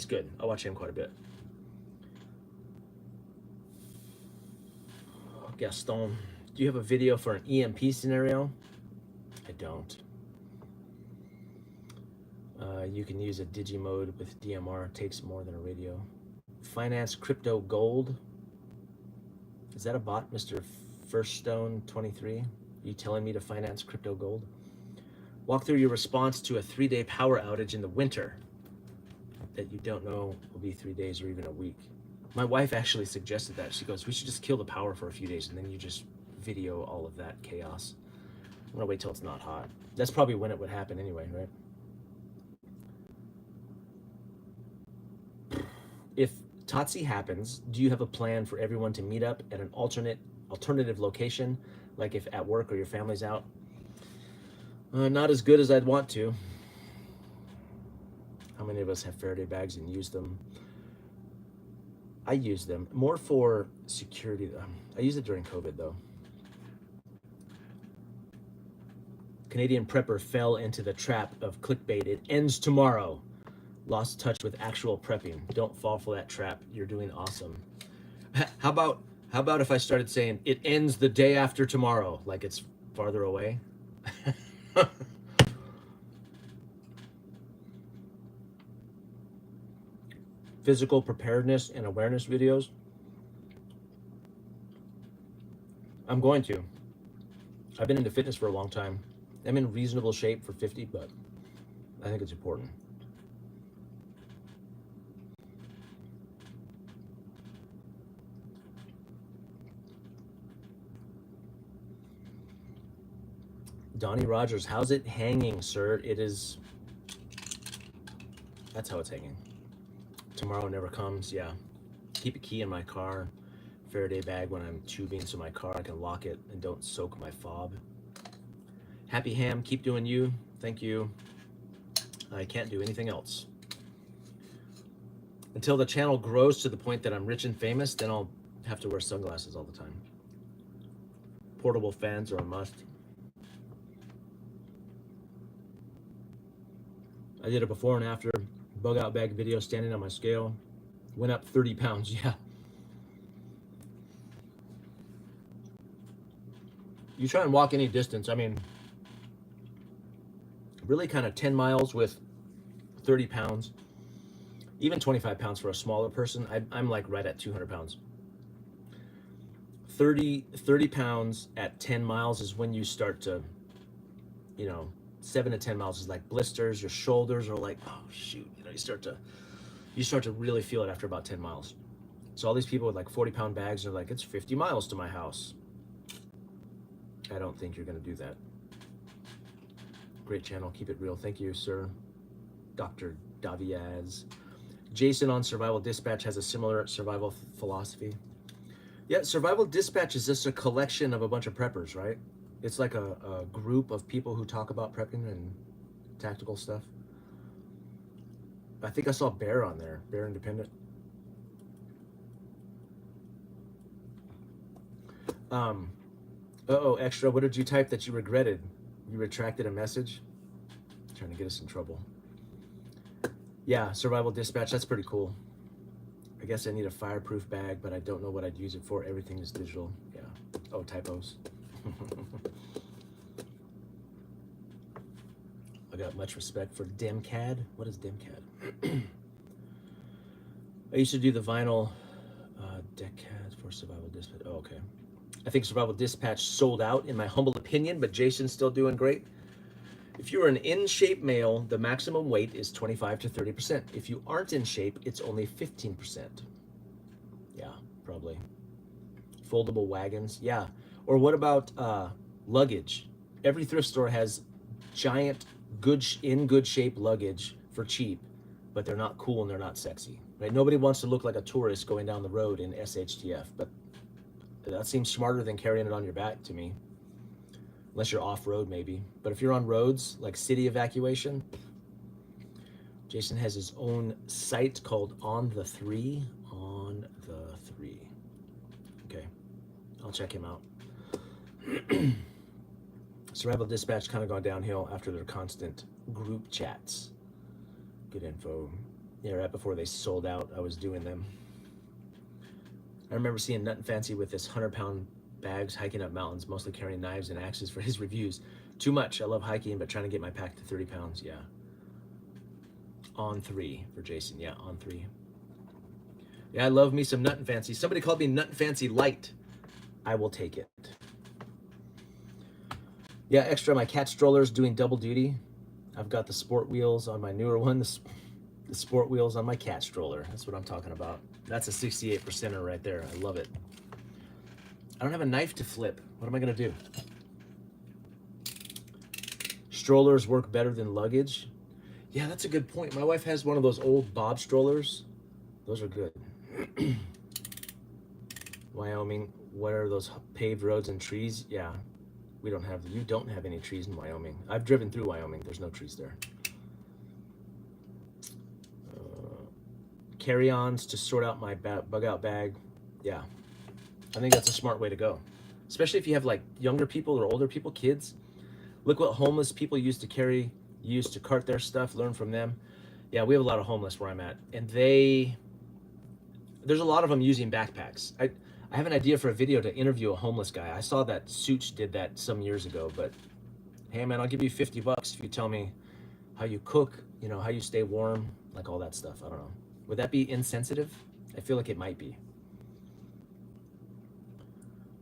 good. I watch him quite a bit. Gaston, do you have a video for an EMP scenario? I don't. You can use a Digimode with DMR. Takes more than a radio. Finance crypto gold. Is that a bot, Mr. Firststone 23? Are you telling me to finance crypto gold? Walk through your response to a 3-day power outage in the winter that you don't know will be 3 days or even a week. My wife actually suggested that. She goes, we should just kill the power for a few days and then you just video all of that chaos. I'm gonna wait till it's not hot. That's probably when it would happen anyway, right? If Totsi happens, do you have a plan for everyone to meet up at an alternative location, like if at work or your family's out. Not as good as I'd want to. How many of us have Faraday bags and use them? I use them more for security. I use it during COVID though. Canadian prepper fell into the trap of clickbait. It ends tomorrow. Lost touch with actual prepping. Don't fall for that trap. You're doing awesome. How about if I started saying it ends the day after tomorrow, like it's farther away? Physical preparedness and awareness videos. I'm going to. I've been into fitness for a long time. I'm in reasonable shape for 50, but I think it's important. Donnie Rogers, how's it hanging, sir? It is. That's how it's hanging. Tomorrow never comes. Yeah. Keep a key in my car. Faraday bag when I'm tubing so my car I can lock it and don't soak my fob. Happy Ham, keep doing you. Thank you. I can't do anything else. Until the channel grows to the point that I'm rich and famous, then I'll have to wear sunglasses all the time. Portable fans are a must. I did a before and after bug out bag video standing on my scale. Went up 30 pounds, yeah. You try and walk any distance, I mean, really kind of 10 miles with 30 pounds, even 25 pounds for a smaller person. I'm like right at 200 pounds. 30 pounds at 10 miles is when you start to, 7 to 10 miles is like blisters. Your shoulders are like, oh shoot, you start to really feel it after about 10 miles. So all these people with like 40-pound bags are like, it's 50 miles to my house. I don't think you're gonna do that. Great channel, keep it real. Thank you, sir. Dr. Daviaz. Jason on Survival Dispatch has a similar survival philosophy. Yeah, Survival Dispatch is just a collection of a bunch of preppers, right? It's like a group of people who talk about prepping and tactical stuff. I think I saw Bear on there, Bear Independent. Uh-oh, Extra, what did you type that you regretted? You retracted a message? Trying to get us in trouble. Yeah, Survival Dispatch, that's pretty cool. I guess I need a fireproof bag, but I don't know what I'd use it for. Everything is digital. Yeah. Oh, typos. I got much respect for DemCAD. What is DemCAD? I used to do the vinyl DecCAD for Survival Dispatch. Oh, okay. I think Survival Dispatch sold out in my humble opinion, but Jason's still doing great. If you're an in-shape male, the maximum weight is 25 to 30%. If you aren't in shape, it's only 15%. Yeah, probably. Foldable wagons, yeah. Or what about luggage? Every thrift store has giant, in good shape luggage for cheap, but they're not cool and they're not sexy, right? Nobody wants to look like a tourist going down the road in SHTF, but that seems smarter than carrying it on your back to me. Unless you're off-road maybe. But if you're on roads, like city evacuation, Jason has his own site called On the 3. On the 3. Okay, I'll check him out. Survival Dispatch kind of gone downhill after their constant group chats. Good info. Yeah, right before they sold out, I was doing them. I remember seeing Nut and Fancy with this 100-pound bags hiking up mountains, mostly carrying knives and axes for his reviews. Too much. I love hiking, but trying to get my pack to 30 pounds. Yeah. On 3 for Jason. Yeah, on 3. Yeah, I love me some Nut and Fancy. Somebody called me Nut and Fancy Light. I will take it. Yeah, Extra, my cat stroller's doing double duty. I've got the sport wheels on my newer one, the sport wheels on my cat stroller. That's what I'm talking about. That's a 68%er right there. I love it. I don't have a knife to flip. What am I gonna do? Strollers work better than luggage. Yeah, that's a good point. My wife has one of those old Bob strollers. Those are good. Wyoming, what are those paved roads and trees? Yeah, you don't have any trees in Wyoming. I've driven through Wyoming. There's no trees there. Carry-ons to sort out my bug out bag. Yeah, I think that's a smart way to go. Especially if you have like younger people or older people, kids. Look what homeless people used to cart their stuff, learn from them. Yeah, we have a lot of homeless where I'm at. And there's a lot of them using backpacks. I have an idea for a video to interview a homeless guy. I saw that Such did that some years ago, but hey man, I'll give you $50 if you tell me how you cook, how you stay warm, like all that stuff. I don't know. Would that be insensitive? I feel like it might be.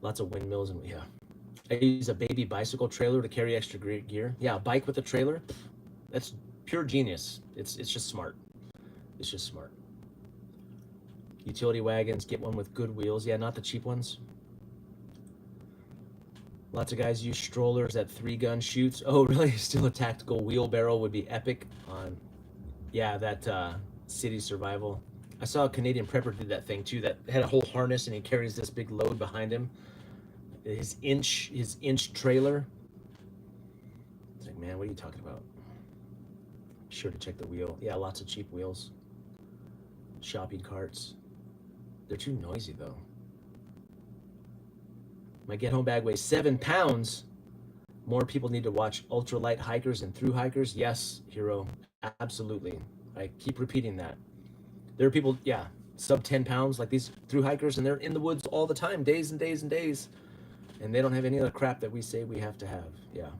Lots of windmills and yeah. I use a baby bicycle trailer to carry extra gear. Yeah, a bike with a trailer. That's pure genius. It's just smart. It's just smart. Utility wagons, get one with good wheels. Yeah, not the cheap ones. Lots of guys use strollers at 3-gun shoots. Oh, really? Still a tactical wheelbarrow would be epic on, yeah, that city survival. I saw a Canadian prepper do that thing too, that had a whole harness and he carries this big load behind him. His inch trailer. It's like, man, what are you talking about? Be sure to check the wheel. Yeah, lots of cheap wheels. Shopping carts. They're too noisy though. My get home bag weighs 7 pounds. More people need to watch ultralight hikers and through hikers. Yes, Hero, absolutely. I keep repeating that. There are people, yeah, sub 10 pounds, like these through hikers, and they're in the woods all the time, days and days and days. And they don't have any other crap that we say we have to have. Yeah.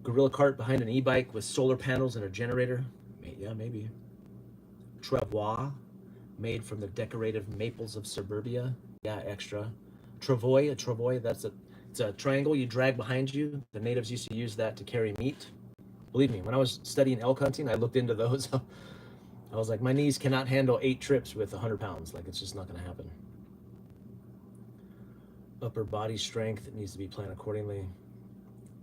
Gorilla cart behind an e-bike with solar panels and a generator. Yeah, maybe. Travois, made from the decorative maples of suburbia. Yeah, extra. Travois, it's a triangle you drag behind you. The natives used to use that to carry meat. Believe me, when I was studying elk hunting, I looked into those. I was like, my knees cannot handle 8 trips with 100 pounds. Like, it's just not going to happen. Upper body strength, it needs to be planned accordingly.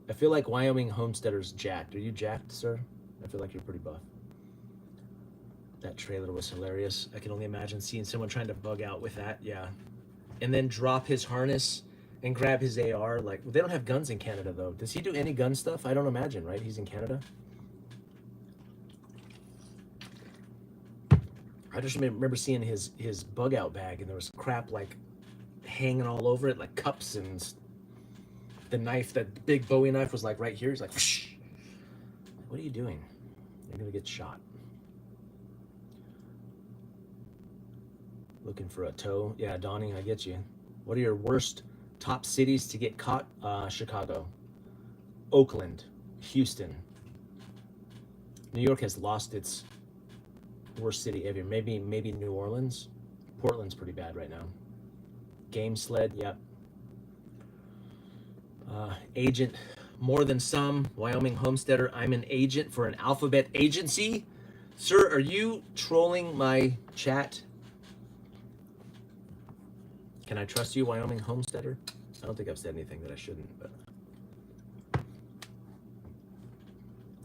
I feel like Wyoming homesteader's jacked. Are you jacked, sir? I feel like you're pretty buff. That trailer was hilarious. I can only imagine seeing someone trying to bug out with that. Yeah. And then drop his harness and grab his AR. Like, they don't have guns in Canada, though. Does he do any gun stuff? I don't imagine, right? He's in Canada. I just remember seeing his bug out bag, and there was crap like hanging all over it, like cups, and the knife, that big Bowie knife, was like right here. He's like, whoosh. What are you doing? You're gonna get shot. Looking for a tow. Yeah, Donnie, I get you. What are your worst top cities to get caught? Chicago, Oakland, Houston. New York has lost its worst city ever. Maybe New Orleans. Portland's pretty bad right now. Game sled, yep. Agent, more than some. Wyoming homesteader, I'm an agent for an alphabet agency. Sir, are you trolling my chat? Can I trust you, Wyoming homesteader? I don't think I've said anything that I shouldn't, but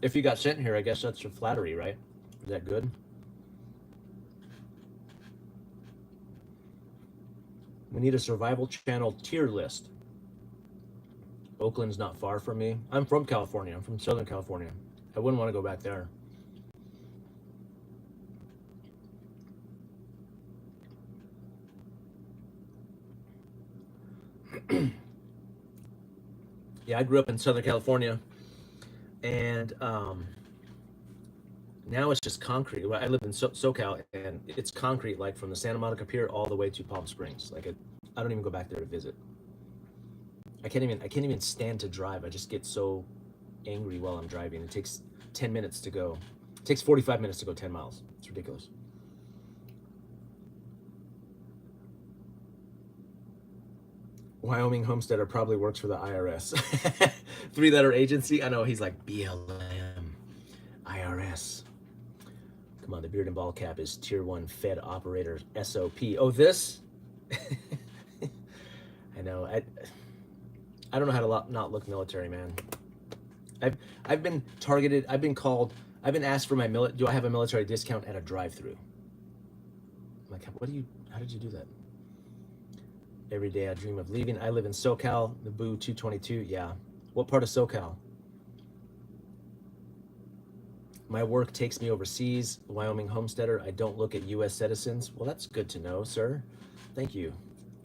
if you got sent here, I guess that's your flattery, right? Is that good? We need a survival channel tier list. Oakland's not far from me. I'm from California. I'm from Southern California. I wouldn't want to go back there. Yeah, I grew up in Southern California, and now it's just concrete. I live in SoCal, and it's concrete, like from the Santa Monica Pier all the way to Palm Springs. Like, I don't even go back there to visit. I can't even stand to drive. I just get so angry while I'm driving. It takes 10 minutes to go. It takes 45 minutes to go 10 miles. It's ridiculous. Wyoming homesteader probably works for the IRS. 3-letter agency. I know, he's like BLM, IRS. Come on, the beard and ball cap is tier 1 Fed operator SOP. Oh, this? I know. I don't know how to not look military, man. I've been targeted. I've been called. I've been asked for do I have a military discount at a drive-through? I'm like, what do you? How did you do that? Every day I dream of leaving. I live in SoCal, the Boo 222. Yeah. What part of SoCal? My work takes me overseas. Wyoming homesteader. I don't look at U.S. citizens. Well, that's good to know, sir. Thank you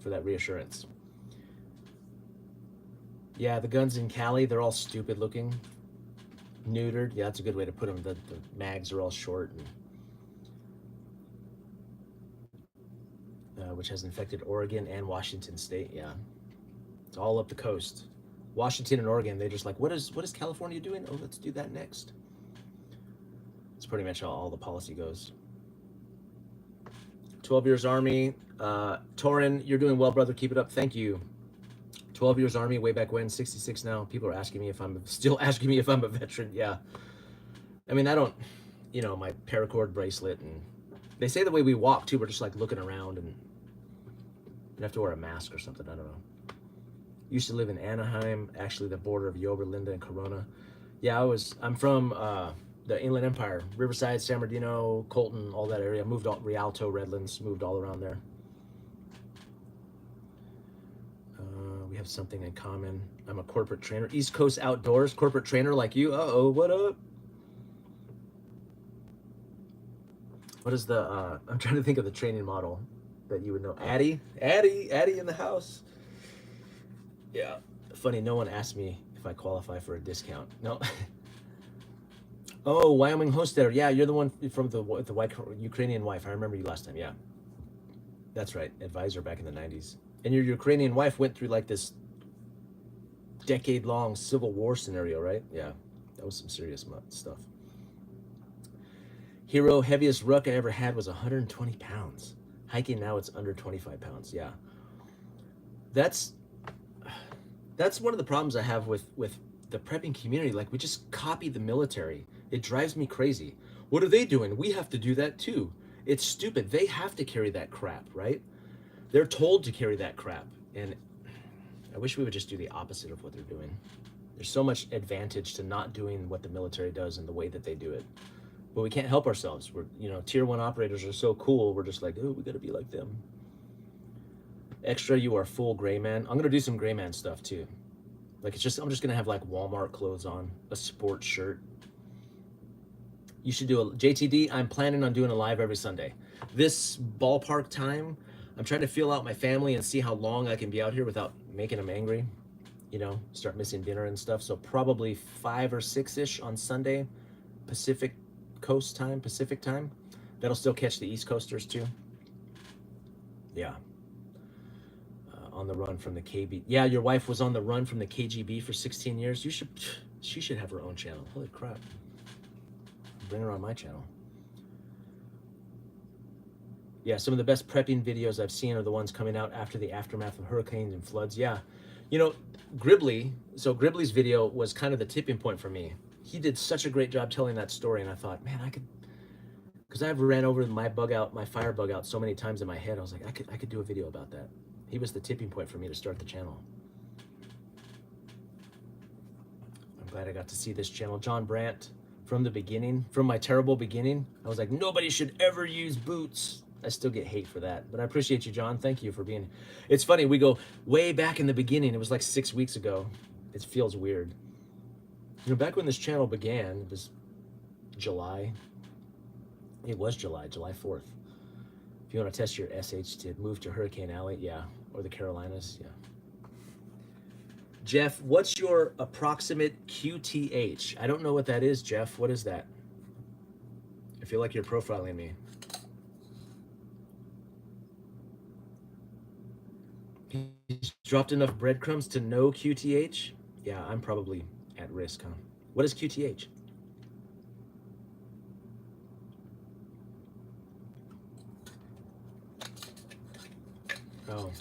for that reassurance. Yeah, the guns in Cali, they're all stupid looking. Neutered. Yeah, that's a good way to put them. The mags are all short, and, which has infected Oregon and Washington State. Yeah, it's all up the coast. Washington and Oregon, they're just like, what is California doing? Oh, let's do that next. It's pretty much all the policy goes. 12 years Army. Torin, you're doing well, brother. Keep it up. Thank you. 12 years Army, way back when, 66 now. People are asking me if I'm still asking me if I'm a veteran. Yeah. I mean, I don't, my paracord bracelet, and they say the way we walk too, we're just like looking around, and you have to wear a mask or something. I don't know. Used to live in Anaheim, actually the border of Yoba, Linda, and Corona. Yeah, I'm from the Inland Empire, Riverside, San Bernardino, Colton, all that area. Moved all Rialto, Redlands, moved all around there. We have something in common. I'm a corporate trainer. East Coast Outdoors, corporate trainer like you. Uh-oh, what up? What is the, I'm trying to think of the training model that you would know. Addie in the house. Yeah, funny, no one asked me if I qualify for a discount. No. Oh, Wyoming homesteader. Yeah, you're the one from the white Ukrainian wife. I remember you last time. Yeah, that's right. Advisor back in the 90s. And your Ukrainian wife went through like this decade-long civil war scenario, right? Yeah, that was some serious stuff. Hero, heaviest ruck I ever had was 120 pounds. Hiking now, it's under 25 pounds. Yeah. That's one of the problems I have with the prepping community. Like, we just copy the military. It drives me crazy. What are they doing? We have to do that too. It's stupid. They have to carry that crap, right? They're told to carry that crap. And I wish we would just do the opposite of what they're doing. There's so much advantage to not doing what the military does in the way that they do it. But we can't help ourselves. We're, tier 1 operators are so cool. We're just like, oh, we got to be like them. Extra, you are full gray man. I'm going to do some gray man stuff too. Like, I'm just going to have like Walmart clothes on, a sports shirt. You should do a JTD. I'm planning on doing a live every Sunday. This ballpark time, I'm trying to feel out my family and see how long I can be out here without making them angry. Start missing dinner and stuff. So probably 5 or 6-ish on Sunday, Pacific time. That'll still catch the East Coasters too. Yeah. On the run from the KB. Yeah, your wife was on the run from the KGB for 16 years. She should have her own channel. Holy crap. Bring her on my channel. Yeah, some of the best prepping videos I've seen are the ones coming out after the aftermath of hurricanes and floods. Yeah. Gribley's video was kind of the tipping point for me. He did such a great job telling that story, and I thought, man, because I've ran over my fire bug out so many times in my head. I was like, I could do a video about that. He was the tipping point for me to start the channel. I'm glad I got to see this channel. John Brandt, from the beginning, from my terrible beginning, I was like, nobody should ever use boots. I still get hate for that, but I appreciate you, John. Thank you for being. It's funny, we go way back in the beginning. It was like 6 weeks ago. It feels weird. Back when this channel began, it was July. It was July 4th. If you want to test your SH to move to Hurricane Alley, yeah, or the Carolinas, yeah. Jeff, what's your approximate QTH? I don't know what that is, Jeff. What is that? I feel like you're profiling me. He's dropped enough breadcrumbs to know QTH? Yeah, I'm probably at risk, huh? What is QTH? Oh.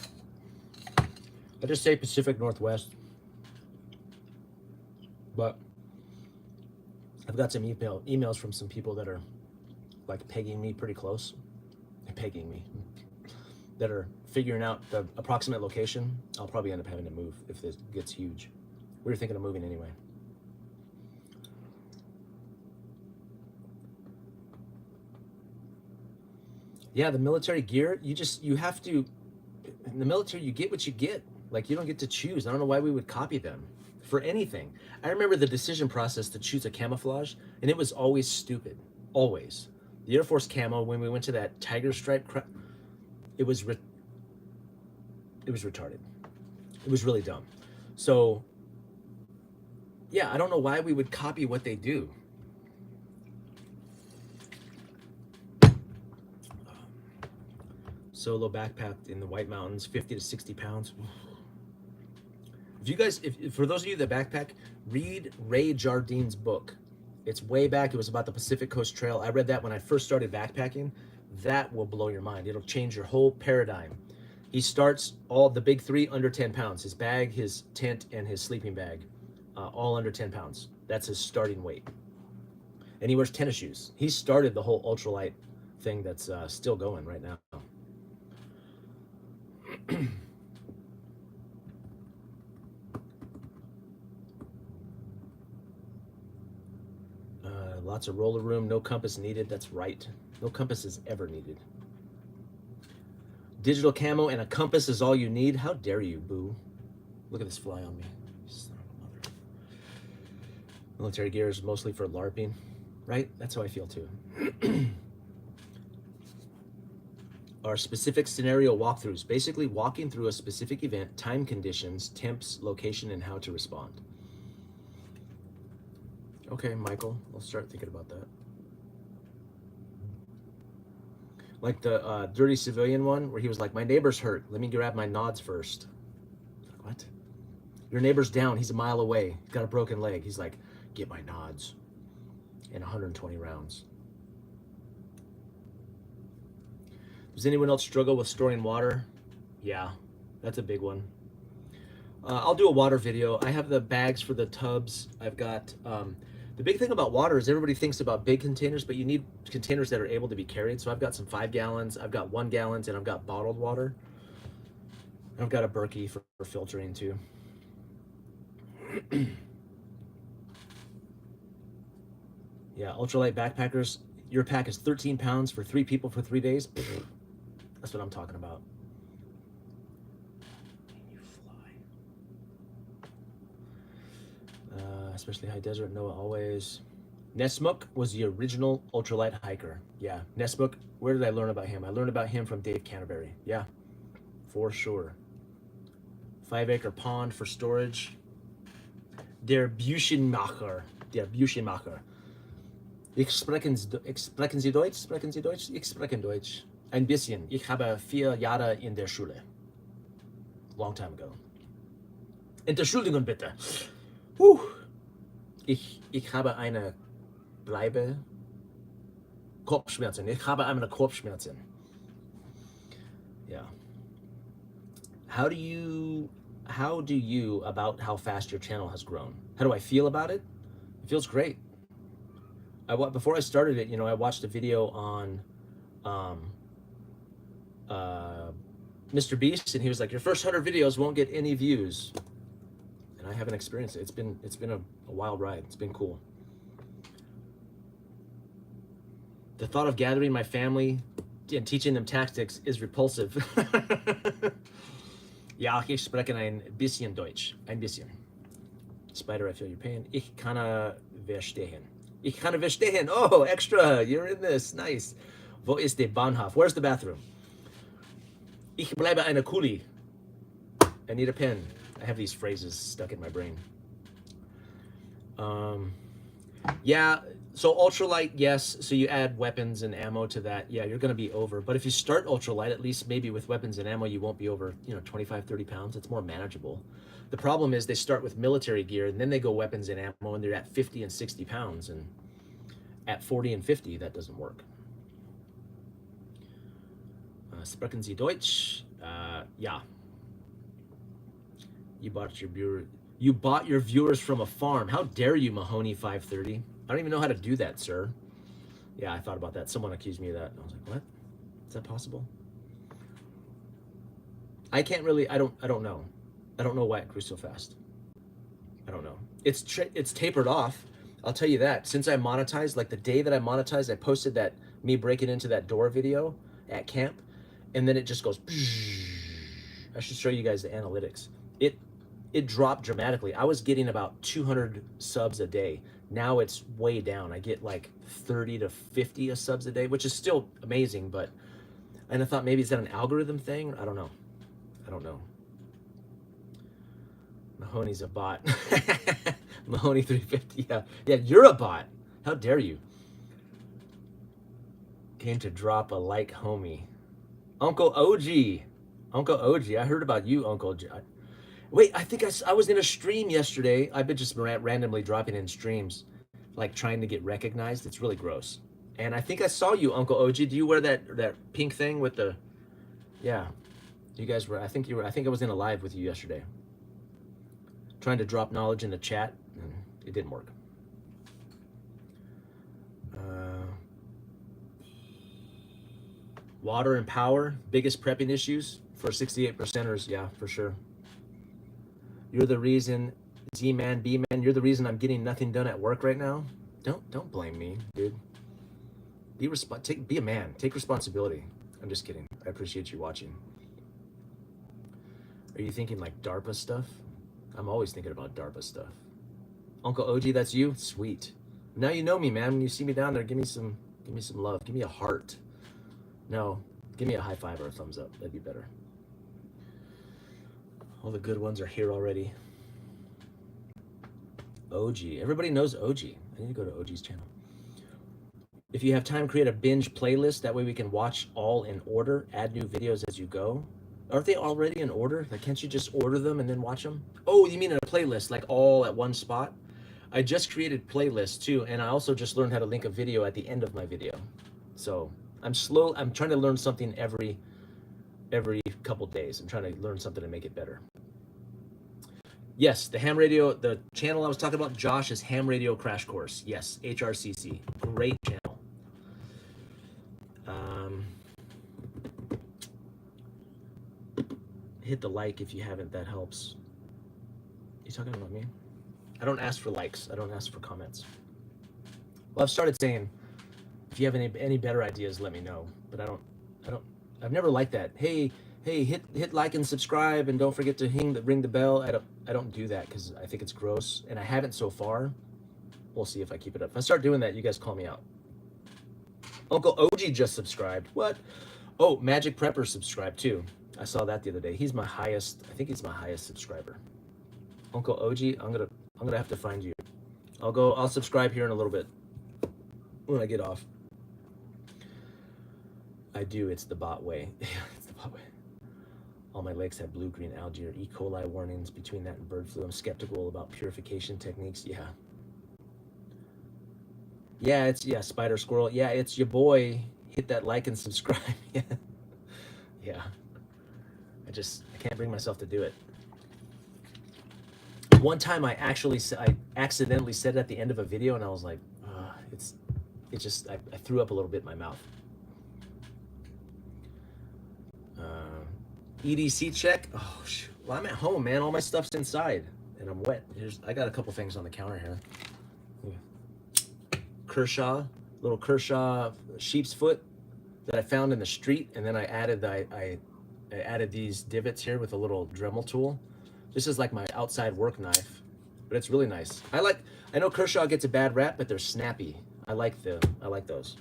I just say Pacific Northwest. But I've got some emails from some people that are like pegging me pretty close. Pegging me. That are figuring out the approximate location. I'll probably end up having to move if this gets huge. We were thinking of moving anyway. Yeah, the military gear, you have to, in the military, you get what you get. Like, you don't get to choose. I don't know why we would copy them for anything. I remember the decision process to choose a camouflage, and it was always stupid. Always. The Air Force camo, when we went to that tiger stripe crap, it was retarded. It was really dumb. So, yeah, I don't know why we would copy what they do. Solo backpack in the White Mountains, 50 to 60 pounds. If you guys, if for those of you that backpack, read Ray Jardine's book. It's way back. It was about the Pacific Coast Trail. I read that when I first started backpacking. That will blow your mind. It'll change your whole paradigm. He starts all the big three under 10 pounds. His bag, his tent, and his sleeping bag, all under 10 pounds. That's his starting weight. And he wears tennis shoes. He started the whole ultralight thing that's still going right now. Lots of roller room, no compass needed. That's right. No compass is ever needed. Digital camo and a compass is all you need. How dare you, boo? Look at this fly on me. Son of a mother. Military gear is mostly for LARPing, right? That's how I feel too. Are specific scenario walkthroughs, basically walking through a specific event, time conditions, temps, location, and how to respond. Okay, Michael, I'll start thinking about that. Like the Dirty Civilian one, where he was like, my neighbor's hurt. Let me grab my nods first. Like, what? Your neighbor's down. He's a mile away. He's got a broken leg. He's like, get my nods. And 120 rounds. Does anyone else struggle with storing water? Yeah, that's a big one. I'll do a water video. I have the bags for the tubs. I've got... the big thing about water is everybody thinks about big containers, but you need containers that are able to be carried. So I've got some 5 gallons, I've got 1 gallons, and I've got bottled water. And I've got a Berkey for filtering too. Yeah, ultralight backpackers. Your pack is 13 pounds for 3 people for 3 days. That's what I'm talking about. You fly. Especially high desert, Noah always. Nesmuk was the original ultralight hiker. Yeah, Nesmuk, where did I learn about him? I learned about him from Dave Canterbury. Yeah, for sure. 5-acre pond for storage. Der Büchenmacher. Der Büchenmacher. Sprechen Sie Deutsch? Sprechen Sie Deutsch? Ich spreche Deutsch. Ein bisschen. Ich habe 4 Jahre in der Schule. Long time ago. Entschuldigung bitte. Ich habe eine Kopfschmerzen. Ich habe eine Kopfschmerzen. Yeah. How do you about how fast your channel has grown? How do I feel about it? It feels great. Before I started it, I watched a video on Mr. Beast, and he was like, your first 100 videos won't get any views. And I haven't experienced it. It's been a wild ride. It's been cool. The thought of gathering my family and teaching them tactics is repulsive. Ja, ich spreche ein bisschen Deutsch. Ein bisschen. Spider, I feel your pain. Ich kann verstehen. Ich kann verstehen. Oh, extra. You're in this. Nice. Wo ist der Bahnhof? Where's the bathroom? Ich bleibe eine Kuli. I need a pen. I have these phrases stuck in my brain. Yeah, so ultralight, yes. So you add weapons and ammo to that. Yeah, you're going to be over. But if you start ultralight, at least maybe with weapons and ammo, you won't be over, 25, 30 pounds. It's more manageable. The problem is they start with military gear, and then they go weapons and ammo, and they're at 50 and 60 pounds. And at 40 and 50, that doesn't work. Sprechen Sie Deutsch? Yeah. You bought your viewers from a farm. How dare you, Mahoney530? I don't even know how to do that, sir. Yeah, I thought about that. Someone accused me of that. I was like, what? Is that possible? I can't really, I don't know. I don't know why it grew so fast. I don't know. It's tapered off. I'll tell you that. Since I monetized, like the day that I monetized, I posted me breaking into that door video at camp, and then it just goes I should show you guys the analytics. It dropped dramatically. I was getting about 200 subs a day. Now it's way down. I get like 30 to 50 subs a day, which is still amazing, but, and I thought maybe is that an algorithm thing? I don't know. I don't know. Mahoney's a bot. Mahoney 350. Yeah. Yeah, you're a bot. How dare you? Came to drop a like, homie. Uncle OG. Uncle OG. I heard about you, Uncle OG. Wait, I think I was in a stream yesterday. I've been just randomly dropping in streams, like trying to get recognized. It's really gross. And I think I saw you, Uncle OG. Do you wear that pink thing with the? Yeah, you guys were. I think I was in a live with you yesterday, trying to drop knowledge in the chat, and it didn't work. Water and power, biggest prepping issues for 68%ers. Yeah, for sure. You're the reason, Z-Man, B-Man, you're the reason I'm getting nothing done at work right now. Don't blame me, dude. Be a man. Take responsibility. I'm just kidding. I appreciate you watching. Are you thinking like DARPA stuff? I'm always thinking about DARPA stuff. Uncle OG, that's you? Sweet. Now you know me, man. When you see me down there, give me some love. Give me a heart. No, give me a high five or a thumbs up. That'd be better. All the good ones are here already. OG. Everybody knows OG. I need to go to OG's channel. If you have time, create a binge playlist. That way we can watch all in order. Add new videos as you go. Aren't they already in order? Like, can't you just order them and then watch them? Oh, you mean in a playlist, like all at one spot? I just created playlists too, and I also just learned how to link a video at the end of my video. So I'm trying to learn something every couple days. I'm trying to learn something to make it better. Yes, the ham radio, the channel I was talking about, Josh's Ham Radio Crash Course. Yes, HRCC. Great channel. Hit the like if you haven't, that helps. You talking about me? I don't ask for likes. I don't ask for comments. Well, I've started saying, if you have any better ideas, let me know. But I've never liked that. Hey, hit like and subscribe, and don't forget to ring the bell. I don't do that because I think it's gross, and I haven't so far. We'll see if I keep it up. If I start doing that, you guys call me out. Uncle OG just subscribed. What? Oh, Magic Prepper subscribed too. I saw that the other day. He's my highest. I think he's my highest subscriber. Uncle OG, I'm gonna have to find you. I'll subscribe here in a little bit when I get off. I do. It's the bot way. It's the bot way. All my lakes have blue-green algae or E. coli warnings. Between that and bird flu, I'm skeptical about purification techniques. Yeah. Yeah, Spider Squirrel. Yeah, it's your boy. Hit that like and subscribe. Yeah. Yeah. I can't bring myself to do it. One time I accidentally said it at the end of a video, and I was like, I threw up a little bit in my mouth. EDC check. Oh shoot. Well, I'm at home, man. All my stuff's inside, and I'm wet. I got a couple things on the counter here. Little Kershaw sheep's foot that I found in the street, and then I added these divots here with a little Dremel tool. This is like my outside work knife, but it's really nice. I know Kershaw gets a bad rap, but they're snappy. I like those.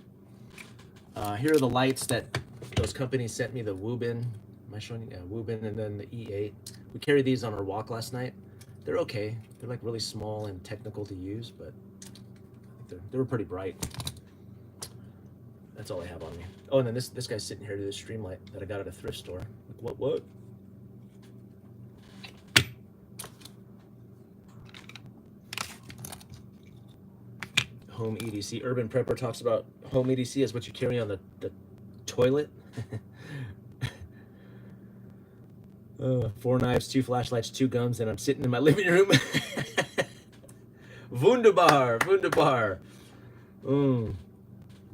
Here are the lights that those companies sent me. The Woobin. Am I showing you? Yeah, Woobin, and then the E8. We carried these on our walk last night. They're okay. They're like really small and technical to use, but they were pretty bright. That's all I have on me. Oh, and then this guy's sitting here to this stream light that I got at a thrift store. Like, what? Home EDC. Urban Prepper talks about home EDC as what you carry on the toilet. 4 knives, 2 flashlights, 2 gums, and I'm sitting in my living room. Wunderbar.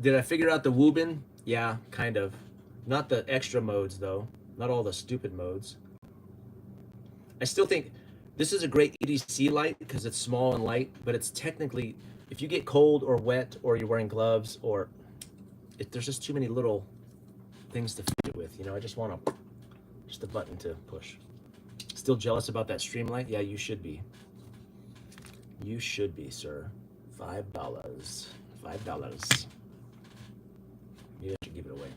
Did I figure out the Woobin? Yeah, kind of. Not the extra modes, though. Not all the stupid modes. I still think this is a great EDC light because it's small and light, but it's technically, if you get cold or wet or you're wearing gloves, or there's just too many little things to fit it with. You know, I just want to Just a button to push. Still jealous about that Streamlight? Yeah, you should be. You should be, sir. $5. $5. Maybe I should give it away.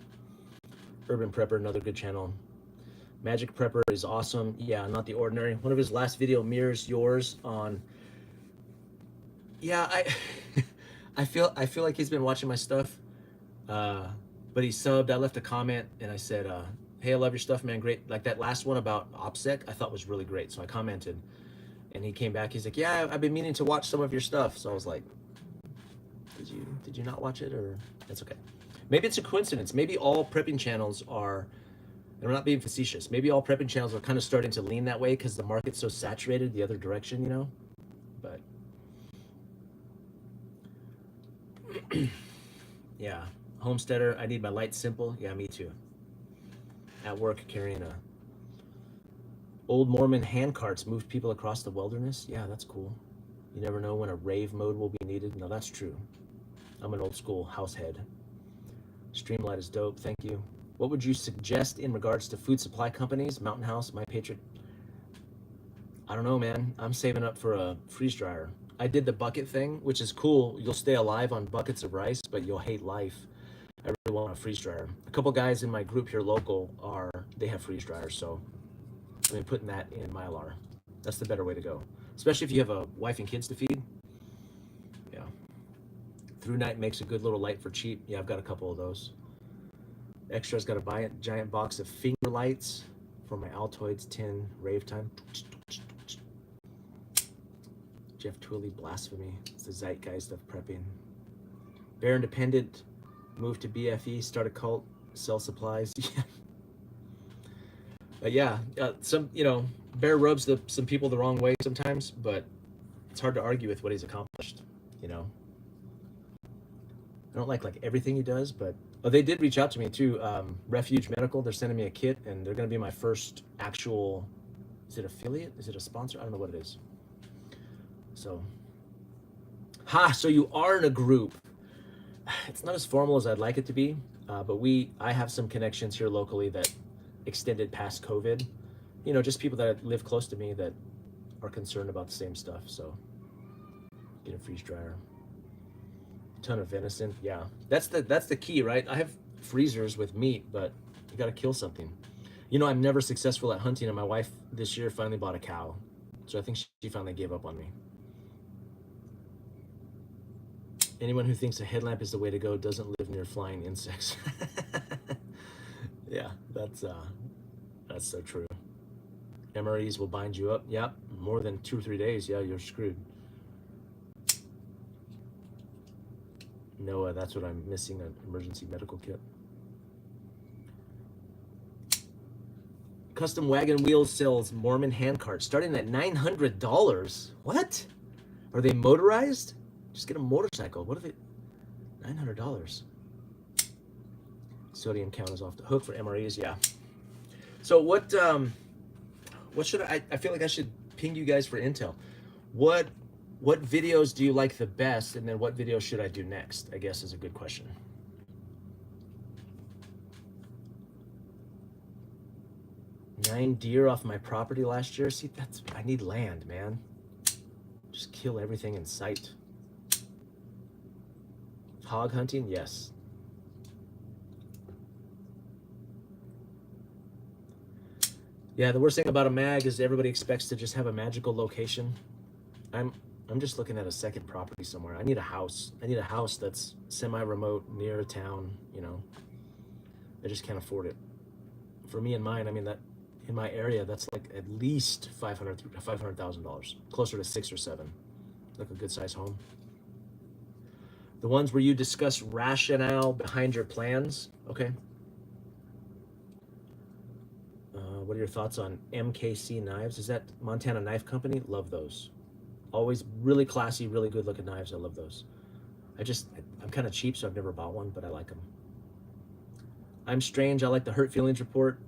Urban Prepper, another good channel. Magic Prepper is awesome. Yeah, not the ordinary. One of his last video mirrors yours on. Yeah, I feel like he's been watching my stuff. But he subbed. I left a comment and I said, "Hey, I love your stuff, man. Great." Like that last one about OPSEC, I thought was really great. So I commented, and he came back. He's like, "Yeah, I've been meaning to watch some of your stuff." So I was like, "Did you not watch it, or that's okay." Maybe it's a coincidence. Maybe all prepping channels are. And I'm not being facetious. Maybe all prepping channels are kind of starting to lean that way because the market's so saturated the other direction, you know? But yeah, homesteader, I need my light simple. Yeah, me too. At work carrying a old Mormon hand carts moved people across the wilderness. Yeah, that's cool. You never know when a rave mode will be needed. No, that's true. I'm an old school house head. Streamlight is dope. Thank you. What would you suggest in regards to food supply companies? Mountain House, My Patriot. I don't know, man. I'm saving up for a freeze dryer. I did the bucket thing, which is cool. You'll stay alive on buckets of rice, but you'll hate life. I really want a freeze dryer. A couple guys in my group here local they have freeze dryers, so I've been putting that in Mylar. That's the better way to go, especially if you have a wife and kids to feed. Yeah. Through Night makes a good little light for cheap. Yeah, I've got a couple of those. Extra's got to buy a giant box of finger lights for my Altoids tin rave time. Jeff Twilley, blasphemy. It's the zeitgeist of prepping. Bear Independent, move to BFE, start a cult, sell supplies. Yeah. Some, Bear rubs some people the wrong way sometimes, but it's hard to argue with what he's accomplished, I don't like everything he does, but they did reach out to me too. Refuge Medical, they're sending me a kit, and they're going to be my first actual. Is it affiliate? Is it a sponsor? I don't know what it is. So, so you are in a group. It's not as formal as I'd like it to be, but I have some connections here locally that extended past COVID. Just people that live close to me that are concerned about the same stuff. So, get a freeze dryer. Ton of venison. Yeah, that's the key, right? I have freezers with meat, but you got to kill something. I'm never successful at hunting, and my wife this year finally bought a cow, so I think she finally gave up on me. Anyone who thinks a headlamp is the way to go doesn't live near flying insects. Yeah, that's so true. MREs will bind you up. Yep, more than 2 or 3 days. Yeah, you're screwed. Noah, that's what I'm missing, an emergency medical kit. Custom Wagon Wheels sells Mormon hand carts starting at $900. What? Are they motorized? Just get a motorcycle. What are they? $900. Sodium count is off the hook for MREs. Yeah. So what should I feel like I should ping you guys for intel. What videos do you like the best, and then what videos should I do next, I guess is a good question. Nine deer off my property last year. See, I need land, man. Just kill everything in sight. Hog hunting, yes. Yeah, the worst thing about a mag is everybody expects to just have a magical location. I'm just looking at a second property somewhere. I need a house. I need a house that's semi-remote, near a town, I just can't afford it. For me and mine, that in my area, that's like at least $500,000, closer to 6 or 7. Like a good size home. The ones where you discuss rationale behind your plans. Okay. What are your thoughts on MKC knives? Is that Montana Knife Company? Love those. Always really classy, really good looking knives. I love those. I'm kind of cheap, so I've never bought one, but I like them. I'm strange. I like the Hurt Feelings report.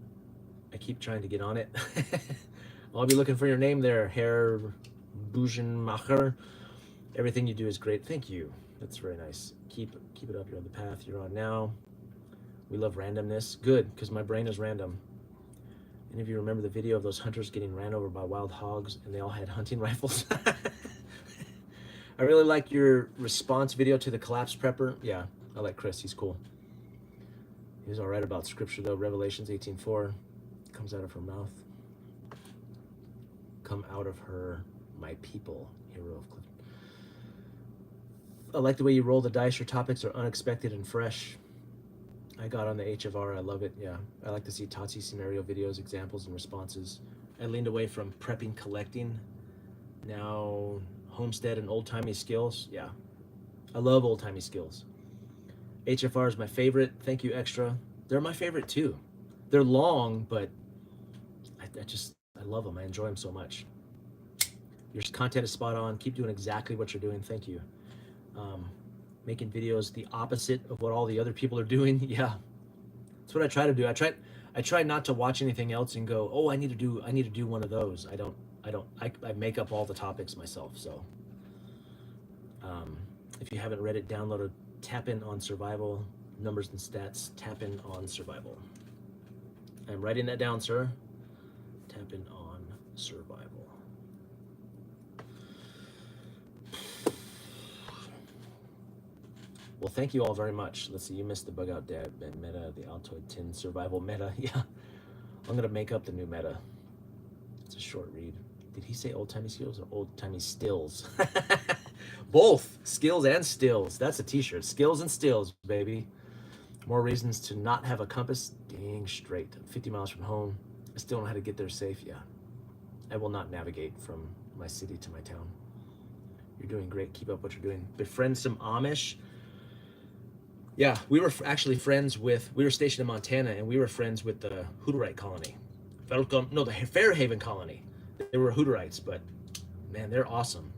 I keep trying to get on it. I'll be looking for your name there, Herr Bujenmacher. Everything you do is great. Thank you. That's very nice. Keep it up. You're on the path you're on now. We love randomness. Good, because my brain is random. Any of you remember the video of those hunters getting ran over by wild hogs and they all had hunting rifles? I really like your response video to the collapse prepper. Yeah, I like Chris. He's cool. He was all right about scripture, though. Revelations 18:4 comes out of her mouth. Come out of her, my people, hero of Clifton. I like the way you roll the dice. Your topics are unexpected and fresh. I got on the HFR. I love it. Yeah, I like to see Tatsi scenario videos, examples, and responses. I leaned away from prepping, collecting. Now, homestead and old-timey skills. Yeah, I love old-timey skills. HFR is my favorite. Thank you, Extra. They're my favorite too. They're long, but I love them. I enjoy them so much. Your content is spot on. Keep doing exactly what you're doing. Thank you. Making videos the opposite of what all the other people are doing. Yeah, that's what I try to do. I try not to watch anything else and go, oh, I need to do one of those. I make up all the topics myself. So if you haven't read it, download it. Tap in on survival, numbers and stats. Tap in on survival. I'm writing that down, sir. Tap in on survival. Well, thank you all very much. Let's see, you missed the bug out dad meta, the Altoid tin survival meta. Yeah, I'm gonna make up the new meta. It's a short read. Did he say old-timey skills or old-timey stills? Both skills and stills. That's a t-shirt. Skills and stills, baby. More reasons to not have a compass. Dang straight. 50 miles from home. I still don't know how to get there safe. Yeah. I will not navigate from my city to my town. You're doing great. Keep up what you're doing. Befriend some Amish. Yeah, we were actually friends with, we were stationed in Montana, and we were friends with the Hutterite colony. No, the Fairhaven colony. They were Hutterites, but man, they're awesome.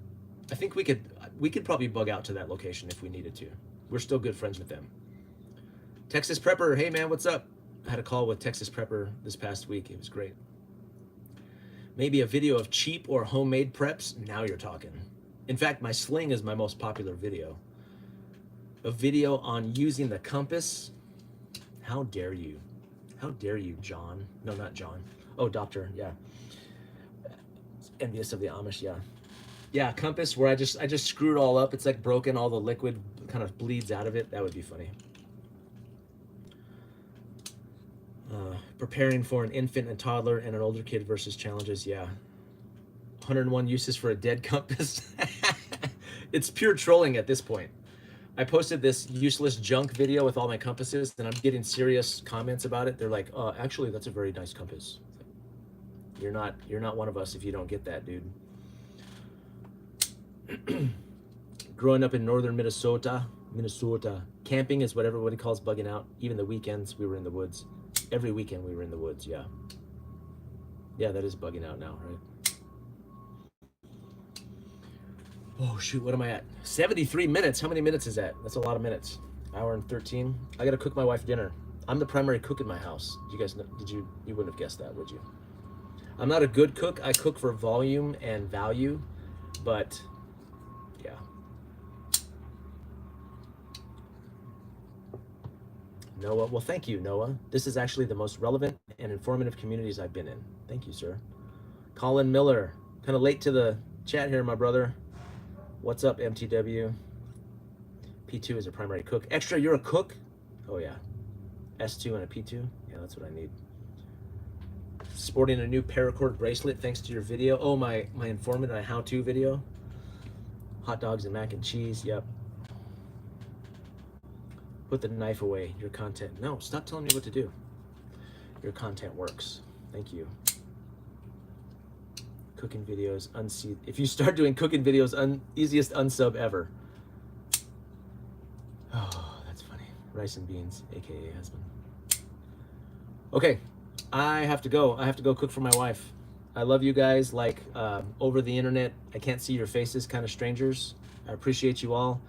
I think we could probably bug out to that location if we needed to. We're still good friends with them. Texas Prepper, hey man, what's up? I had a call with Texas Prepper this past week. It was great. Maybe a video of cheap or homemade preps. Now you're talking. In fact, my sling is my most popular video. A video on using the compass. How dare you? How dare you, John? No, not John. Oh, Doctor, yeah. Envious of the Amish, yeah. Yeah, compass where I just screw it all up. It's like broken, all the liquid kind of bleeds out of it. That would be funny. Preparing for an infant and toddler and an older kid versus challenges, yeah. 101 uses for a dead compass. It's pure trolling at this point. I posted this useless junk video with all my compasses, and I'm getting serious comments about it. They're like, actually, that's a very nice compass. You're not one of us if you don't get that, dude. Growing up in northern Minnesota, camping is what everybody calls bugging out. Even the weekends, we were in the woods. Every weekend we were in the woods, yeah. Yeah, that is bugging out now, right? Oh, shoot, what am I at? 73 minutes. How many minutes is that? That's a lot of minutes. Hour and 13. I got to cook my wife dinner. I'm the primary cook in my house. Did you guys know? You wouldn't have guessed that, would you? I'm not a good cook. I cook for volume and value, but yeah. Noah, well, thank you, Noah. This is actually the most relevant and informative communities I've been in. Thank you, sir. Colin Miller, kind of late to the chat here, my brother. What's up, MTW? P2 is a primary cook. Extra, you're a cook? Oh, yeah. S2 and a P2? Yeah, that's what I need. Sporting a new paracord bracelet thanks to your video. Oh, my informant, my how-to video. Hot dogs and mac and cheese, yep. Put the knife away, your content. No, stop telling me what to do. Your content works. Thank you. Cooking videos, unseat. If you start doing cooking videos, easiest unsub ever. Oh, that's funny. Rice and beans, AKA husband. Okay, I have to go. I have to go cook for my wife. I love you guys, like over the internet. I can't see your faces, kind of strangers. I appreciate you all.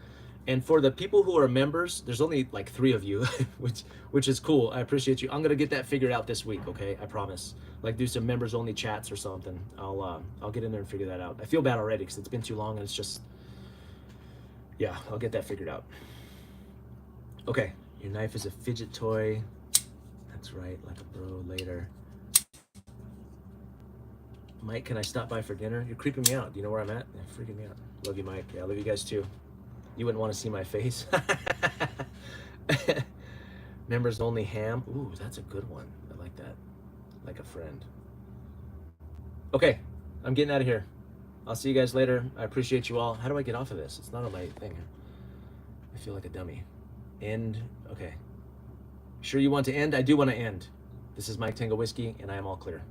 And for the people who are members, there's only like 3 of you, which is cool. I appreciate you. I'm gonna get that figured out this week, okay? I promise. Like do some members only chats or something. I'll get in there and figure that out. I feel bad already because it's been too long and it's just, yeah, I'll get that figured out. Okay, your knife is a fidget toy. That's right, like a bro later. Mike, can I stop by for dinner? You're creeping me out. Do you know where I'm at? Yeah, freaking me out. Love you, Mike. Yeah, I love you guys too. You wouldn't want to see my face. Members only ham. Ooh, that's a good one. I like that. Like a friend. Okay, I'm getting out of here. I'll see you guys later. I appreciate you all. How do I get off of this? It's not on my thing. I feel like a dummy. End. Okay. Sure you want to end? I do want to end. This is Mike Tango Whiskey, and I am all clear.